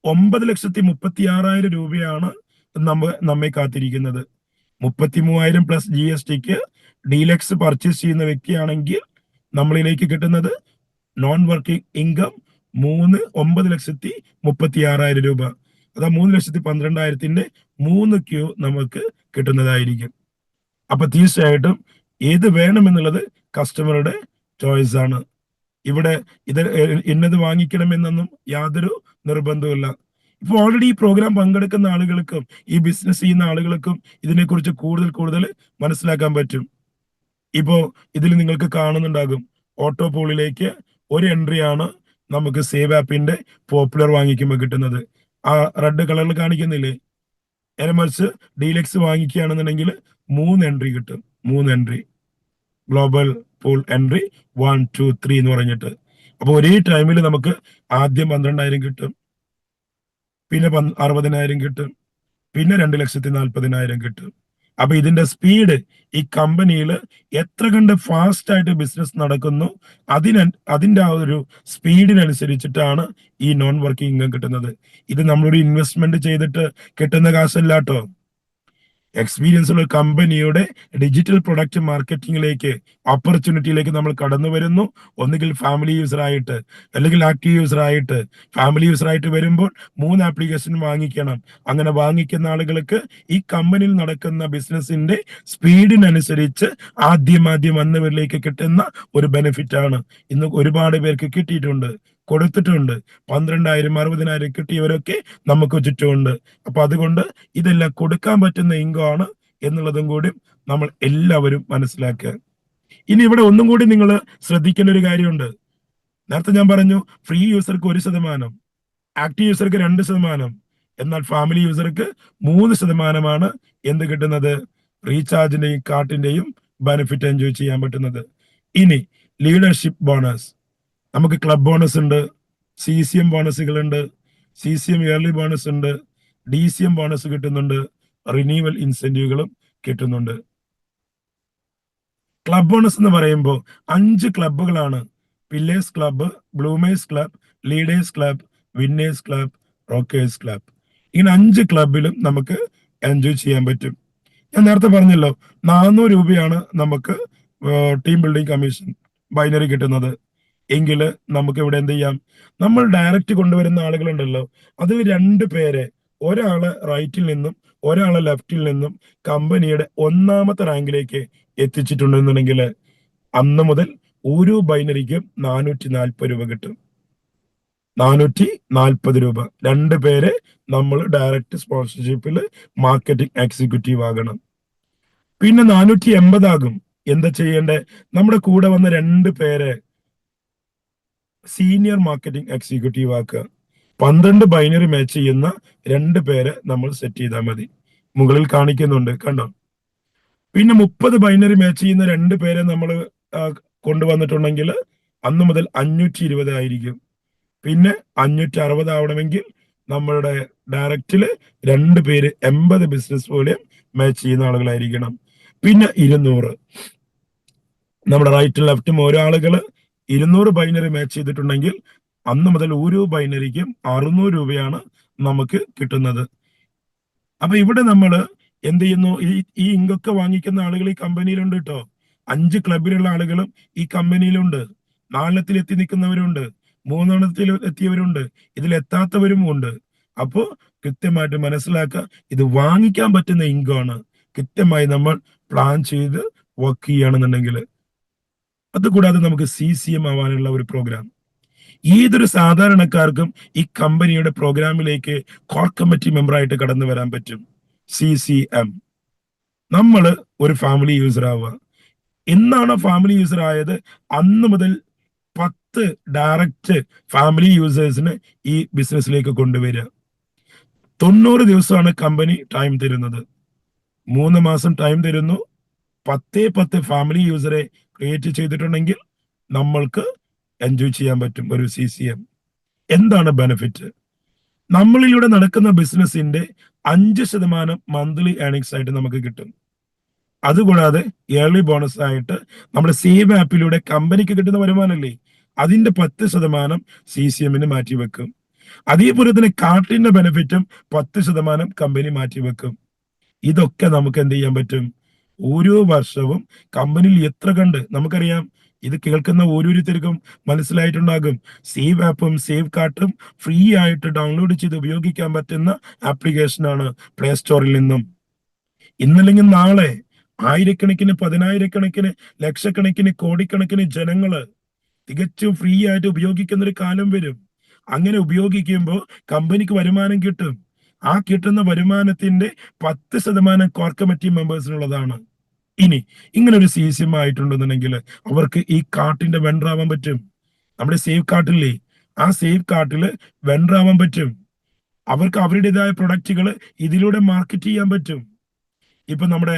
9,36,000 രൂപയാണ് നമ്മെ കാത്തിരിക്കുന്നത്. 33,000 പ്ലസ് GSTക്ക് ഡീലക്സ് പർച്ചേസ് ചെയ്യുന്ന വ്യക്തിയാണെങ്കിൽ നമ്മളിലേക്ക് കിട്ടുന്നത് നോൺ വർക്കിംഗ് ഇൻകം 9,36,000 രൂപ. അതാ 3,12,000 3Q നമുക്ക് കിട്ടുന്നതായിരിക്കും. അപ്പൊ തീർച്ചയായിട്ടും ഏത് വേണമെന്നുള്ളത് കസ്റ്റമറുടെ ചോയ്സ് ആണ്. ഇവിടെ ഇത് ഇന്നത് വാങ്ങിക്കണമെന്നൊന്നും യാതൊരു നിർബന്ധവുമില്ല. ഇപ്പൊ ഓൾറെഡി ഈ പ്രോഗ്രാം പങ്കെടുക്കുന്ന ആളുകൾക്കും ഈ ബിസിനസ് ചെയ്യുന്ന ആളുകൾക്കും ഇതിനെക്കുറിച്ച് കൂടുതൽ മനസ്സിലാക്കാൻ പറ്റും. ഇപ്പോ ഇതിൽ നിങ്ങൾക്ക് കാണുന്നുണ്ടാകും ഓട്ടോ പൂളിലേക്ക് ഒരു എൻട്രി ആണ് നമുക്ക് സേവ് ആപ്പിന്റെ പോപ്പുലർ വാങ്ങിക്കുമ്പോൾ കിട്ടുന്നത്. ആ റെഡ് കളറിൽ കാണിക്കുന്നില്ലേ? മറിച്ച് ഡീലക്സ് വാങ്ങിക്കുകയാണെന്നുണ്ടെങ്കിൽ 3 എൻട്രി കിട്ടും. 3 എൻട്രി ഗ്ലോബൽ പൂൾ എൻട്രി 1, 2, 3 എന്ന് പറഞ്ഞിട്ട്. അപ്പൊ ഒരേ ടൈമിൽ നമുക്ക് ആദ്യം 12,000 കിട്ടും, പിന്നെ 60,000 കിട്ടും, പിന്നെ 2,40,000 കിട്ടും. അപ്പൊ ഇതിന്റെ സ്പീഡ് ഈ കമ്പനിയിൽ എത്ര കണ്ട് ഫാസ്റ്റ് ആയിട്ട് ബിസിനസ് നടക്കുന്നു അതിന്റെ ആ ഒരു സ്പീഡിനനുസരിച്ചിട്ടാണ് ഈ നോൺ വർക്കിംഗ് ഇൻകം കിട്ടുന്നത്. ഇത് നമ്മളൊരു ഇൻവെസ്റ്റ്മെന്റ് ചെയ്തിട്ട് കിട്ടുന്ന കാശല്ല കേട്ടോ. എക്സ്പീരിയൻസ് ഉള്ള കമ്പനിയുടെ ഡിജിറ്റൽ പ്രൊഡക്റ്റ് മാർക്കറ്റിംഗിലേക്ക് ഓപ്പർച്യൂണിറ്റിയിലേക്ക് നമ്മൾ കടന്നു വരുന്നു. ഒന്നുകിൽ ഫാമിലി യൂസർ ആയിട്ട്, അല്ലെങ്കിൽ ആക്റ്റീവ് യൂസർ ആയിട്ട്. ഫാമിലി യൂസർ ആയിട്ട് വരുമ്പോൾ 3 ആപ്ലിക്കേഷൻ വാങ്ങിക്കണം. അങ്ങനെ വാങ്ങിക്കുന്ന ആളുകൾക്ക് ഈ കമ്പനിയിൽ നടക്കുന്ന ബിസിനസിന്റെ സ്പീഡിനനുസരിച്ച് ആദ്യം വന്നവരിലേക്ക് കിട്ടുന്ന ഒരു ബെനിഫിറ്റ് ആണ്. ഇന്ന് ഒരുപാട് പേർക്ക് കിട്ടിയിട്ടുണ്ട്, കൊടുത്തിട്ടുണ്ട്. 12,000 60,000 കിട്ടിയവരൊക്കെ നമുക്ക് ചുറ്റുമുണ്ട്. അപ്പൊ അതുകൊണ്ട് ഇതെല്ലാം കൊടുക്കാൻ പറ്റുന്ന ഇൻകം ആണ് എന്നുള്ളതും കൂടി നമ്മൾ എല്ലാവരും മനസ്സിലാക്കുക. ഇനി ഇവിടെ ഒന്നും കൂടി നിങ്ങൾ ശ്രദ്ധിക്കേണ്ട ഒരു കാര്യമുണ്ട്. നേരത്തെ ഞാൻ പറഞ്ഞു ഫ്രീ യൂസർക്ക് 1%, ആക്റ്റീവ് യൂസർക്ക് 2%, എന്നാൽ ഫാമിലി യൂസർക്ക് 3% എന്ത് കിട്ടുന്നത്? റീചാർജിന്റെയും കാർട്ടിന്റെയും ബെനിഫിറ്റ് എൻജോയ് ചെയ്യാൻ പറ്റുന്നത്. ഇനി ലീഡർഷിപ്പ് ബോണസ്, നമുക്ക് ക്ലബ് ബോണസ് ഉണ്ട്, CCM ബോണസുകളുണ്ട്, CCM ഇയർലി ബോണസ് ഉണ്ട്, DCM ബോണസ് കിട്ടുന്നുണ്ട്, റിന്യൂവൽ ഇൻസെന്റീവുകളും കിട്ടുന്നുണ്ട്. ക്ലബ് ബോണസ് എന്ന് പറയുമ്പോൾ 5 ക്ലബുകളാണ്. Pillars club, bloomers club, leaders club, winners club, rockers club. ഇങ്ങനെ 5 ക്ലബിലും നമുക്ക് എൻജോയ് ചെയ്യാൻ പറ്റും. ഞാൻ നേരത്തെ പറഞ്ഞല്ലോ 400 രൂപയാണ് നമുക്ക് ടീം ബിൽഡിംഗ് കമ്മീഷൻ ബൈനറി കിട്ടുന്നത്. എങ്കിൽ നമുക്ക് ഇവിടെ എന്ത് ചെയ്യാം? നമ്മൾ ഡയറക്റ്റ് കൊണ്ടുവരുന്ന ആളുകളുണ്ടല്ലോ, അത് 2 പേരെ, ഒരാള് റൈറ്റിൽ നിന്നും ഒരാള് ലെഫ്റ്റിൽ നിന്നും കമ്പനിയുടെ 1ാമത്തെ റാങ്കിലേക്ക് എത്തിച്ചിട്ടുണ്ടെന്നുണ്ടെങ്കിൽ അന്ന് മുതൽ ഓരോ ബൈനറിക്കും 440 രൂപ കിട്ടും. 440 രൂപ. 2 പേരെ നമ്മൾ ഡയറക്റ്റ് സ്പോൺസർഷിപ്പിൽ മാർക്കറ്റിംഗ് എക്സിക്യൂട്ടീവ് ആകണം. പിന്നെ 480 ആകും. എന്താ ചെയ്യേണ്ടേ? നമ്മുടെ കൂടെ വന്ന 2 പേരെ സീനിയർ മാർക്കറ്റിംഗ് എക്സിക്യൂട്ടീവ് ആക്കുക. 12 ബൈനറി മാച്ച് ചെയ്യുന്ന 2 പേരെ നമ്മൾ സെറ്റ് ചെയ്താൽ മതി. മുകളിൽ കാണിക്കുന്നുണ്ട്, കണ്ടോ? പിന്നെ 30 ബൈനറി മാച്ച് ചെയ്യുന്ന 2 പേരെ നമ്മൾ കൊണ്ടുവന്നിട്ടുണ്ടെങ്കിൽ അന്ന് മുതൽ 520 ആയിരിക്കും. പിന്നെ 560 ആവണമെങ്കിൽ നമ്മളുടെ ഡയറക്റ്റില് 2 പേര് 80 ബിസിനസ് പോലെ മാച്ച് ചെയ്യുന്ന ആളുകളായിരിക്കണം. പിന്നെ 200, നമ്മുടെ റൈറ്റും ലെഫ്റ്റും ഓരോ ആളുകള് 200 ബൈനറി മാച്ച് ചെയ്തിട്ടുണ്ടെങ്കിൽ അന്ന് മുതൽ ഓരോ ബൈനറിക്കും 600 രൂപയാണ് നമുക്ക് കിട്ടുന്നത്. അപ്പൊ ഇവിടെ നമ്മൾ എന്ത് ചെയ്യുന്നു? ഈ ഇങ്കൊക്കെ വാങ്ങിക്കുന്ന ആളുകൾ ഈ കമ്പനിയിലുണ്ട് കേട്ടോ. 5 ക്ലബിലുള്ള ആളുകളും ഈ കമ്പനിയിലുണ്ട്. 4 എത്തി നിൽക്കുന്നവരുണ്ട്, 3 എത്തിയവരുണ്ട്, ഇതിലെത്താത്തവരും ഉണ്ട്. അപ്പോ കൃത്യമായിട്ട് മനസ്സിലാക്കുക, ഇത് വാങ്ങിക്കാൻ പറ്റുന്ന ഇൻകമാണ്. കൃത്യമായി നമ്മൾ പ്ലാൻ ചെയ്ത് വർക്ക് ചെയ്യുകയാണെന്നുണ്ടെങ്കിൽ. അതുകൂടാതെ നമുക്ക് CCM ആവാനുള്ള ഒരു പ്രോഗ്രാം. ഏതൊരു സാധാരണക്കാർക്കും ഈ കമ്പനിയുടെ പ്രോഗ്രാമിലേക്ക് കോർ കമ്മിറ്റി മെമ്പറായിട്ട് കടന്നു വരാൻ പറ്റും. CCM. നമ്മൾ ഒരു ഫാമിലി യൂസർ ആവുക. എന്നാണ് ഫാമിലി യൂസർ ആയത് അന്ന് മുതൽ 10 ഡയറക്റ്റ് ഫാമിലി യൂസേഴ്സിന് ഈ ബിസിനസ്സിലേക്ക് കൊണ്ടുവരിക. 90 ദിവസമാണ് കമ്പനി ടൈം തരുന്നത്. 3 മാസം ടൈം തരുന്നു. 10 ഫാമിലി യൂസറെ ക്രിയേറ്റ് ചെയ്തിട്ടുണ്ടെങ്കിൽ നമ്മൾക്ക് എൻജോയ് ചെയ്യാൻ പറ്റും ഒരു CCM. എന്താണ് ബെനിഫിറ്റ്? നമ്മളിലൂടെ നടക്കുന്ന ബിസിനസിന്റെ 5% മന്ത്ലി ഏർണിങ്സ് ആയിട്ട് നമുക്ക് കിട്ടും. അതുകൂടാതെ ഇയർലി ബോണസ് ആയിട്ട് നമ്മുടെ സേവ് ആപ്പിലൂടെ കമ്പനിക്ക് കിട്ടുന്ന വരുമാനമല്ലേ, അതിന്റെ 10% CCM മാറ്റിവെക്കും. അതേപോലെ തന്നെ കാർട്ടിന്റെ ബെനിഫിറ്റും 10% കമ്പനി മാറ്റിവെക്കും. ഇതൊക്കെ നമുക്ക് എന്ത് ചെയ്യാൻ പറ്റും? ഓരോ വർഷവും കമ്പനിയിൽ എത്ര കണ്ട് നമുക്കറിയാം. ഇത് കേൾക്കുന്ന ഓരോരുത്തർക്കും മനസ്സിലായിട്ടുണ്ടാകും. സേവ് ആപ്പും സേവ് കാർട്ടും ഫ്രീ ആയിട്ട് ഡൗൺലോഡ് ചെയ്ത് ഉപയോഗിക്കാൻ പറ്റുന്ന ആപ്ലിക്കേഷനാണ് പ്ലേ സ്റ്റോറിൽ നിന്നും. ഇന്നല്ലെങ്കിൽ നാളെ ആയിരക്കണക്കിന്, പതിനായിരക്കണക്കിന്, ലക്ഷക്കണക്കിന്, കോടിക്കണക്കിന് ജനങ്ങള് തികച്ചും ഫ്രീ ആയിട്ട് ഉപയോഗിക്കുന്ന ഒരു കാലം വരും. അങ്ങനെ ഉപയോഗിക്കുമ്പോൾ കമ്പനിക്ക് വരുമാനം കിട്ടും. ആ കിട്ടുന്ന വരുമാനത്തിന്റെ 10% കോർ കമ്മിറ്റി മെമ്പേഴ്സിനുള്ളതാണ്. ഇനി ഇങ്ങനെ ഒരു CCM ആയിട്ടുണ്ടെന്നുണ്ടെങ്കിൽ അവർക്ക് ഈ കാർട്ടിന്റെ വെണ്ടർ ആവാൻ പറ്റും. നമ്മുടെ സേവ് കാർട്ടില്ലേ, ആ സേവ് കാർട്ടില് വെണ്ടർ ആവാൻ പറ്റും. അവർക്ക് അവരുടേതായ പ്രൊഡക്റ്റുകൾ ഇതിലൂടെ മാർക്കറ്റ് ചെയ്യാൻ പറ്റും. ഇപ്പൊ നമ്മുടെ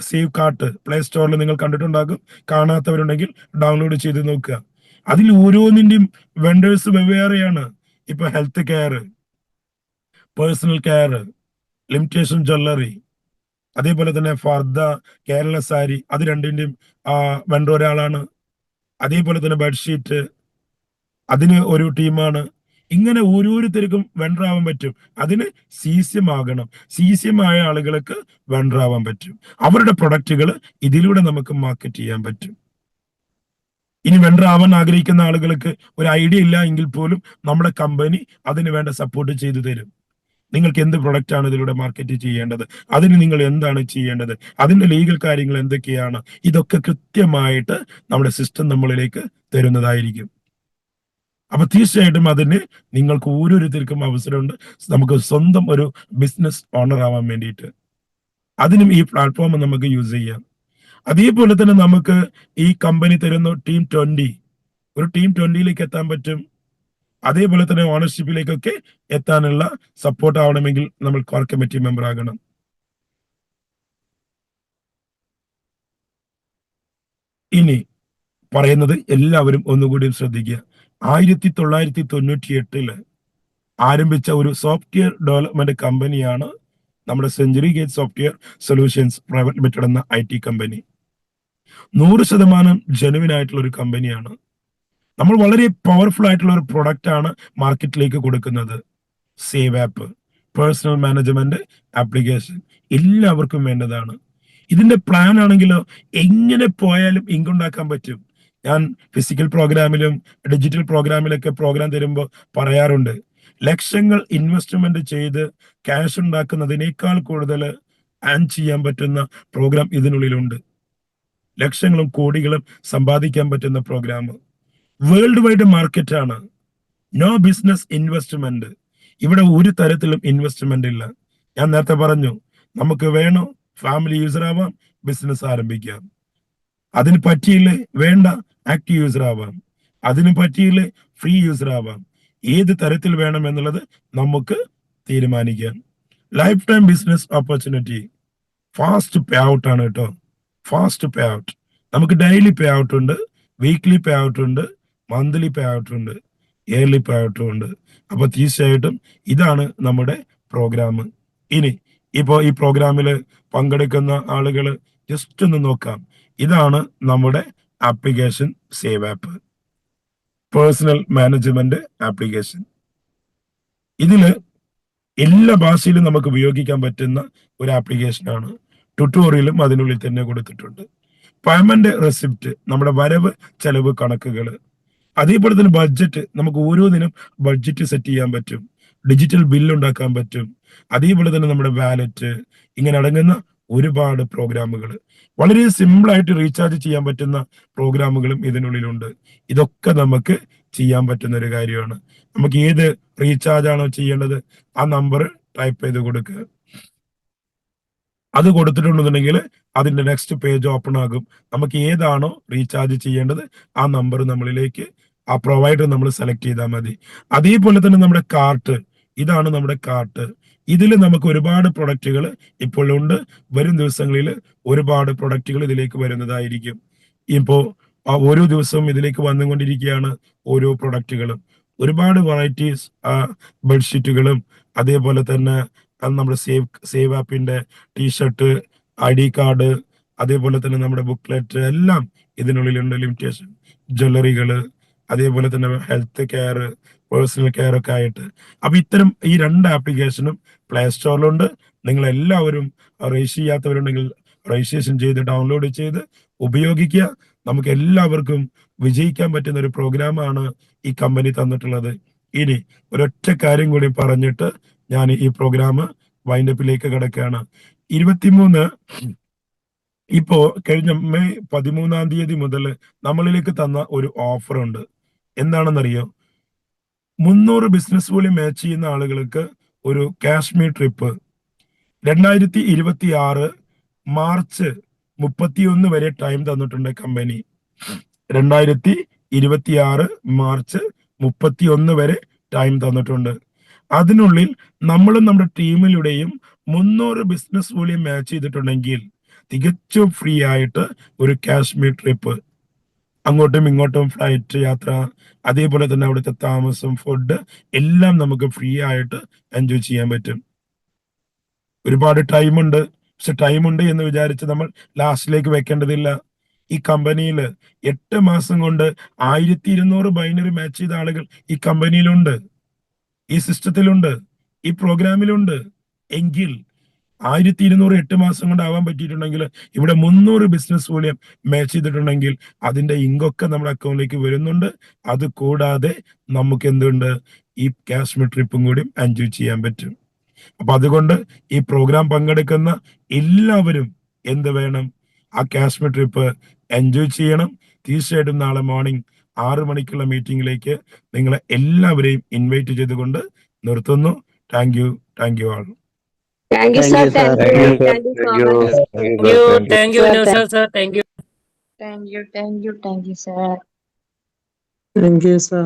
സേവ് കാർട്ട് പ്ലേ സ്റ്റോറിൽ നിങ്ങൾ കണ്ടിട്ടുണ്ടാകും. കാണാത്തവരുണ്ടെങ്കിൽ ഡൗൺലോഡ് ചെയ്ത് നോക്കുക. അതിൽ ഓരോന്നിന്റെയും വെണ്ടേഴ്സ് വെവ്വേറെയാണ്. ഇപ്പൊ health care, personal care, limitation jewellery, അതേപോലെ തന്നെ ഫർദ, കേരള സാരി, അത് രണ്ടിന്റെയും വെണ്ടർ ഒരാളാണ്. അതേപോലെ തന്നെ ബെഡ്ഷീറ്റ്, അതിന് ഒരു ടീമാണ്. ഇങ്ങനെ ഓരോരുത്തർക്കും വെണ്ടർ ആവാൻ പറ്റും. അതിന് CCM ആകണം. CCM ആയ ആളുകൾക്ക് വെണ്ടർ ആവാൻ പറ്റും. അവരുടെ പ്രൊഡക്റ്റുകൾ ഇതിലൂടെ നമുക്ക് മാർക്കറ്റ് ചെയ്യാൻ പറ്റും. ഇനി വെണ്ടർ ആവാൻ ആഗ്രഹിക്കുന്ന ആളുകൾക്ക് ഒരു ഐഡിയ ഇല്ല എങ്കിൽ പോലും നമ്മുടെ കമ്പനി അതിന് വേണ്ട സപ്പോർട്ട് ചെയ്തു തരും. നിങ്ങൾക്ക് എന്ത് പ്രൊഡക്റ്റ് ആണ് ഇതിലൂടെ മാർക്കറ്റ് ചെയ്യേണ്ടത്, അതിന് നിങ്ങൾ എന്താണ് ചെയ്യേണ്ടത്, അതിന്റെ ലീഗൽ കാര്യങ്ങൾ എന്തൊക്കെയാണ്, ഇതൊക്കെ കൃത്യമായിട്ട് നമ്മുടെ സിസ്റ്റം നമ്മളിലേക്ക് തരുന്നതായിരിക്കും. അപ്പൊ തീർച്ചയായിട്ടും അതിന് നിങ്ങൾക്ക് ഓരോരുത്തർക്കും അവസരമുണ്ട്. നമുക്ക് സ്വന്തം ഒരു ബിസിനസ് ഓണർ ആവാൻ വേണ്ടിയിട്ട് അതിനും ഈ പ്ലാറ്റ്ഫോം നമുക്ക് യൂസ് ചെയ്യാം. അതേപോലെ തന്നെ നമുക്ക് ഈ കമ്പനി തരുന്ന ടീം 20, ഒരു ടീം 20യിലേക്ക് എത്താൻ പറ്റും. അതേപോലെ തന്നെ ഓണർഷിപ്പിലേക്കൊക്കെ എത്താനുള്ള സപ്പോർട്ട് ആവണമെങ്കിൽ നമ്മൾ കോർ കമ്മിറ്റി മെമ്പർ ആകണം. ഇനി പറയുന്നത് എല്ലാവരും ഒന്നുകൂടി ശ്രദ്ധിക്കുക. 1998 ആരംഭിച്ച ഒരു സോഫ്റ്റ്വെയർ ഡെവലപ്മെന്റ് കമ്പനിയാണ് നമ്മുടെ century Gate Software Solutions Private limited എന്ന IT കമ്പനി. 100% ജെനുവിൻ ആയിട്ടുള്ള ഒരു കമ്പനിയാണ്. നമ്മൾ വളരെ പവർഫുൾ ആയിട്ടുള്ള ഒരു പ്രൊഡക്റ്റ് ആണ് മാർക്കറ്റിലേക്ക് കൊടുക്കുന്നത്. Save app, personnel management application എല്ലാവർക്കും വേണ്ടതാണ്. ഇതിന്റെ പ്ലാൻ ആണെങ്കിലോ എങ്ങനെ പോയാലും ഇൻകം ഉണ്ടാക്കാൻ പറ്റും. ഞാൻ ഫിസിക്കൽ പ്രോഗ്രാമിലും ഡിജിറ്റൽ പ്രോഗ്രാമിലൊക്കെ പ്രോഗ്രാം തരുമ്പോൾ പറയാറുണ്ട്, ലക്ഷങ്ങൾ ഇൻവെസ്റ്റ്മെന്റ് ചെയ്ത് ക്യാഷ് ഉണ്ടാക്കുന്നതിനേക്കാൾ കൂടുതൽ ആൻ ചെയ്യാൻ പറ്റുന്ന പ്രോഗ്രാം ഇതിനുള്ളിലുണ്ട്. ലക്ഷങ്ങളും കോടികളും സമ്പാദിക്കാൻ പറ്റുന്ന പ്രോഗ്രാം. വേൾഡ് വൈഡ് മാർക്കറ്റ് ആണ്. No business investment. ഇവിടെ ഒരു തരത്തിലും ഇൻവെസ്റ്റ്മെന്റ് ഇല്ല. ഞാൻ നേരത്തെ പറഞ്ഞു, നമുക്ക് വേണോ ഫാമിലി യൂസർ ആവാം, ബിസിനസ് ആരംഭിക്കാം. അതിന് പറ്റിയില്ലേ വേണ്ട ആക്റ്റീവ് യൂസർ ആവാം. അതിന് പറ്റിയില്ലേ ഫ്രീ യൂസർ ആവാം. ഏത് തരത്തിൽ വേണം എന്നുള്ളത് നമുക്ക് തീരുമാനിക്കാം. Life time business opportunity. Fast pay out ആണ് കേട്ടോ. Fast pay out. നമുക്ക് ഡെയിലി പേ ഔട്ട് ഉണ്ട്, വീക്ക്ലി പേ ഔട്ട് ഉണ്ട്, മന്ത്ലി പേ ഔട്ട് ഉണ്ട്, ഇയർലി പേ ഔട്ടും ഉണ്ട്. അപ്പൊ തീർച്ചയായിട്ടും ഇതാണ് നമ്മുടെ പ്രോഗ്രാം. ഇനി ഇപ്പോ ഈ പ്രോഗ്രാമിൽ പങ്കെടുക്കുന്ന ആളുകൾ ജസ്റ്റ് ഒന്ന് നോക്കാം. ഇതാണ് നമ്മുടെ application save app, personnel management application. ഇതില് എല്ലാ ഭാഷയിലും നമുക്ക് ഉപയോഗിക്കാൻ പറ്റുന്ന ഒരു ആപ്ലിക്കേഷൻ ആണ്. ട്യൂട്ടോറിയലും അതിനുള്ളിൽ തന്നെ കൊടുത്തിട്ടുണ്ട്. പേയ്മെന്റ് റെസിപ്റ്റ്, നമ്മുടെ വരവ് ചെലവ് കണക്കുകൾ, അതേപോലെ തന്നെ ബഡ്ജറ്റ്, നമുക്ക് ഓരോന്നിനും ബഡ്ജറ്റ് സെറ്റ് ചെയ്യാൻ പറ്റും. ഡിജിറ്റൽ ബില്ല് ഉണ്ടാക്കാൻ പറ്റും. അതേപോലെ തന്നെ നമ്മുടെ വാലറ്റ്, ഇങ്ങനെ അടങ്ങുന്ന ഒരുപാട് പ്രോഗ്രാമുകൾ, വളരെ സിമ്പിൾ ആയിട്ട് റീചാർജ് ചെയ്യാൻ പറ്റുന്ന പ്രോഗ്രാമുകളും ഇതിനുള്ളിലുണ്ട്. ഇതൊക്കെ നമുക്ക് ചെയ്യാൻ പറ്റുന്ന ഒരു കാര്യമാണ്. നമുക്ക് ഏത് റീചാർജ് ആണോ ചെയ്യേണ്ടത് ആ നമ്പർ ടൈപ്പ് ചെയ്ത് കൊടുക്കുക. അത് കൊടുത്തിട്ടുണ്ടെന്നുണ്ടെങ്കിൽ അതിന്റെ നെക്സ്റ്റ് പേജ് ഓപ്പൺ ആകും. നമുക്ക് ഏതാണോ റീചാർജ് ചെയ്യേണ്ടത് ആ നമ്പർ നമ്മളിലേക്ക് ആ പ്രൊവൈഡർ നമ്മൾ സെലക്ട് ചെയ്താൽ മതി. അതേപോലെ തന്നെ നമ്മുടെ കാർട്ട്, ഇതാണ് നമ്മുടെ കാർട്ട്. ഇതിൽ നമുക്ക് ഒരുപാട് പ്രൊഡക്റ്റുകൾ ഇപ്പോൾ ഉണ്ട്. വരും ദിവസങ്ങളിൽ ഒരുപാട് പ്രൊഡക്റ്റുകൾ ഇതിലേക്ക് വരുന്നതായിരിക്കും. ഇപ്പോ ഓരോ ദിവസവും ഇതിലേക്ക് വന്നുകൊണ്ടിരിക്കുകയാണ് ഓരോ പ്രൊഡക്റ്റുകളും. ഒരുപാട് വെറൈറ്റീസ് ബെഡ്ഷീറ്റുകളും, അതേപോലെ തന്നെ നമ്മുടെ സേവ് ആപ്പിന്റെ ടീഷർട്ട്, ID കാർഡ്, അതേപോലെ തന്നെ നമ്മുടെ ബുക്ക്ലെറ്റ് എല്ലാം ഇതിനുള്ളിലുണ്ട്. ലിമിറ്റേഷൻ ജ്വല്ലറികള്, അതേപോലെ തന്നെ ഹെൽത്ത് കെയർ, പേഴ്സണൽ കെയർ ഒക്കെ ആയിട്ട്. അപ്പൊ ഇത്തരം ഈ 2 ആപ്ലിക്കേഷനും പ്ലേ സ്റ്റോറിലുണ്ട്. നിങ്ങൾ എല്ലാവരും രജിസ്റ്റർ ചെയ്യാത്തവരുണ്ടെങ്കിൽ രജിസ്ട്രേഷൻ ചെയ്ത് ഡൗൺലോഡ് ചെയ്ത് ഉപയോഗിക്കുക. നമുക്ക് എല്ലാവർക്കും വിജയിക്കാൻ പറ്റുന്ന ഒരു പ്രോഗ്രാമാണ് ഈ കമ്പനി തന്നിട്ടുള്ളത്. ഇനി ഒരൊറ്റ കാര്യം കൂടി പറഞ്ഞിട്ട് ഞാൻ ഈ പ്രോഗ്രാം വൈൻഡപ്പിലേക്ക് കിടക്കുകയാണ്. 23 ഇപ്പോ കഴിഞ്ഞ മെയ് 13-ാം തീയതി മുതൽ നമ്മളിലേക്ക് തന്ന ഒരു ഓഫർ ഉണ്ട്. എന്താണെന്നറിയോ? 300 ബിസിനസ് വോളിയം മാച്ച് ചെയ്യുന്ന ആളുകൾക്ക് ഒരു കാശ്മീർ ട്രിപ്പ് 2026 മാർച്ച് 31 വരെ ടൈം തന്നിട്ടുണ്ട് കമ്പനി. 2026 മാർച്ച് 31 വരെ ടൈം തന്നിട്ടുണ്ട്. അതിനുള്ളിൽ നമ്മളും നമ്മുടെ ടീമിലൂടെയും 300 ബിസിനസ് വോളിയം മാച്ച് ചെയ്തിട്ടുണ്ടെങ്കിൽ തികച്ചും ഫ്രീ ആയിട്ട് ഒരു കാശ്മീർ ട്രിപ്പ്, അങ്ങോട്ടും ഇങ്ങോട്ടും ഫ്ലൈറ്റ് യാത്ര, അതേപോലെ തന്നെ അവിടുത്തെ താമസം, ഫുഡ് എല്ലാം നമുക്ക് ഫ്രീ ആയിട്ട് എൻജോയ് ചെയ്യാൻ പറ്റും. ഒരുപാട് ടൈമുണ്ട്. പക്ഷെ ടൈമുണ്ട് എന്ന് വിചാരിച്ച് നമ്മൾ ലാസ്റ്റിലേക്ക് വെക്കേണ്ടതില്ല. ഈ കമ്പനിയിൽ 8 മാസം കൊണ്ട് 1200 ബൈനറി മാച്ച് ചെയ്ത ആളുകൾ ഈ കമ്പനിയിലുണ്ട്, ഈ സിസ്റ്റത്തിലുണ്ട്, ഈ പ്രോഗ്രാമിലുണ്ട്. എങ്കിൽ 1200 8 മാസം കൊണ്ട് ആവാൻ പറ്റിയിട്ടുണ്ടെങ്കിൽ ഇവിടെ 300 ബിസിനസ് വോളിയം മാച്ച് ചെയ്തിട്ടുണ്ടെങ്കിൽ അതിന്റെ ഇങ്കൊക്കെ നമ്മുടെ അക്കൗണ്ടിലേക്ക് വരുന്നുണ്ട്. അത് കൂടാതെ നമുക്ക് എന്തുണ്ട്, ഈ കാശ്മീർ ട്രിപ്പും കൂടി എൻജോയ് ചെയ്യാൻ പറ്റും. അപ്പൊ അതുകൊണ്ട് ഈ പ്രോഗ്രാം പങ്കെടുക്കുന്ന എല്ലാവരും എന്ത് വേണം, ആ കാശ്മീർ ട്രിപ്പ് എൻജോയ് ചെയ്യണം. തീർച്ചയായിട്ടും നാളെ മോർണിംഗ് 6 മണിക്കുള്ള മീറ്റിംഗിലേക്ക് നിങ്ങളെ എല്ലാവരെയും ഇൻവൈറ്റ് ചെയ്തുകൊണ്ട് നിർത്തുന്നു. Thank you all. Thank you, sir. Thank you. Thank you so much. Thank you, sir. Thank you. Thank you, sir. Thank you, sir.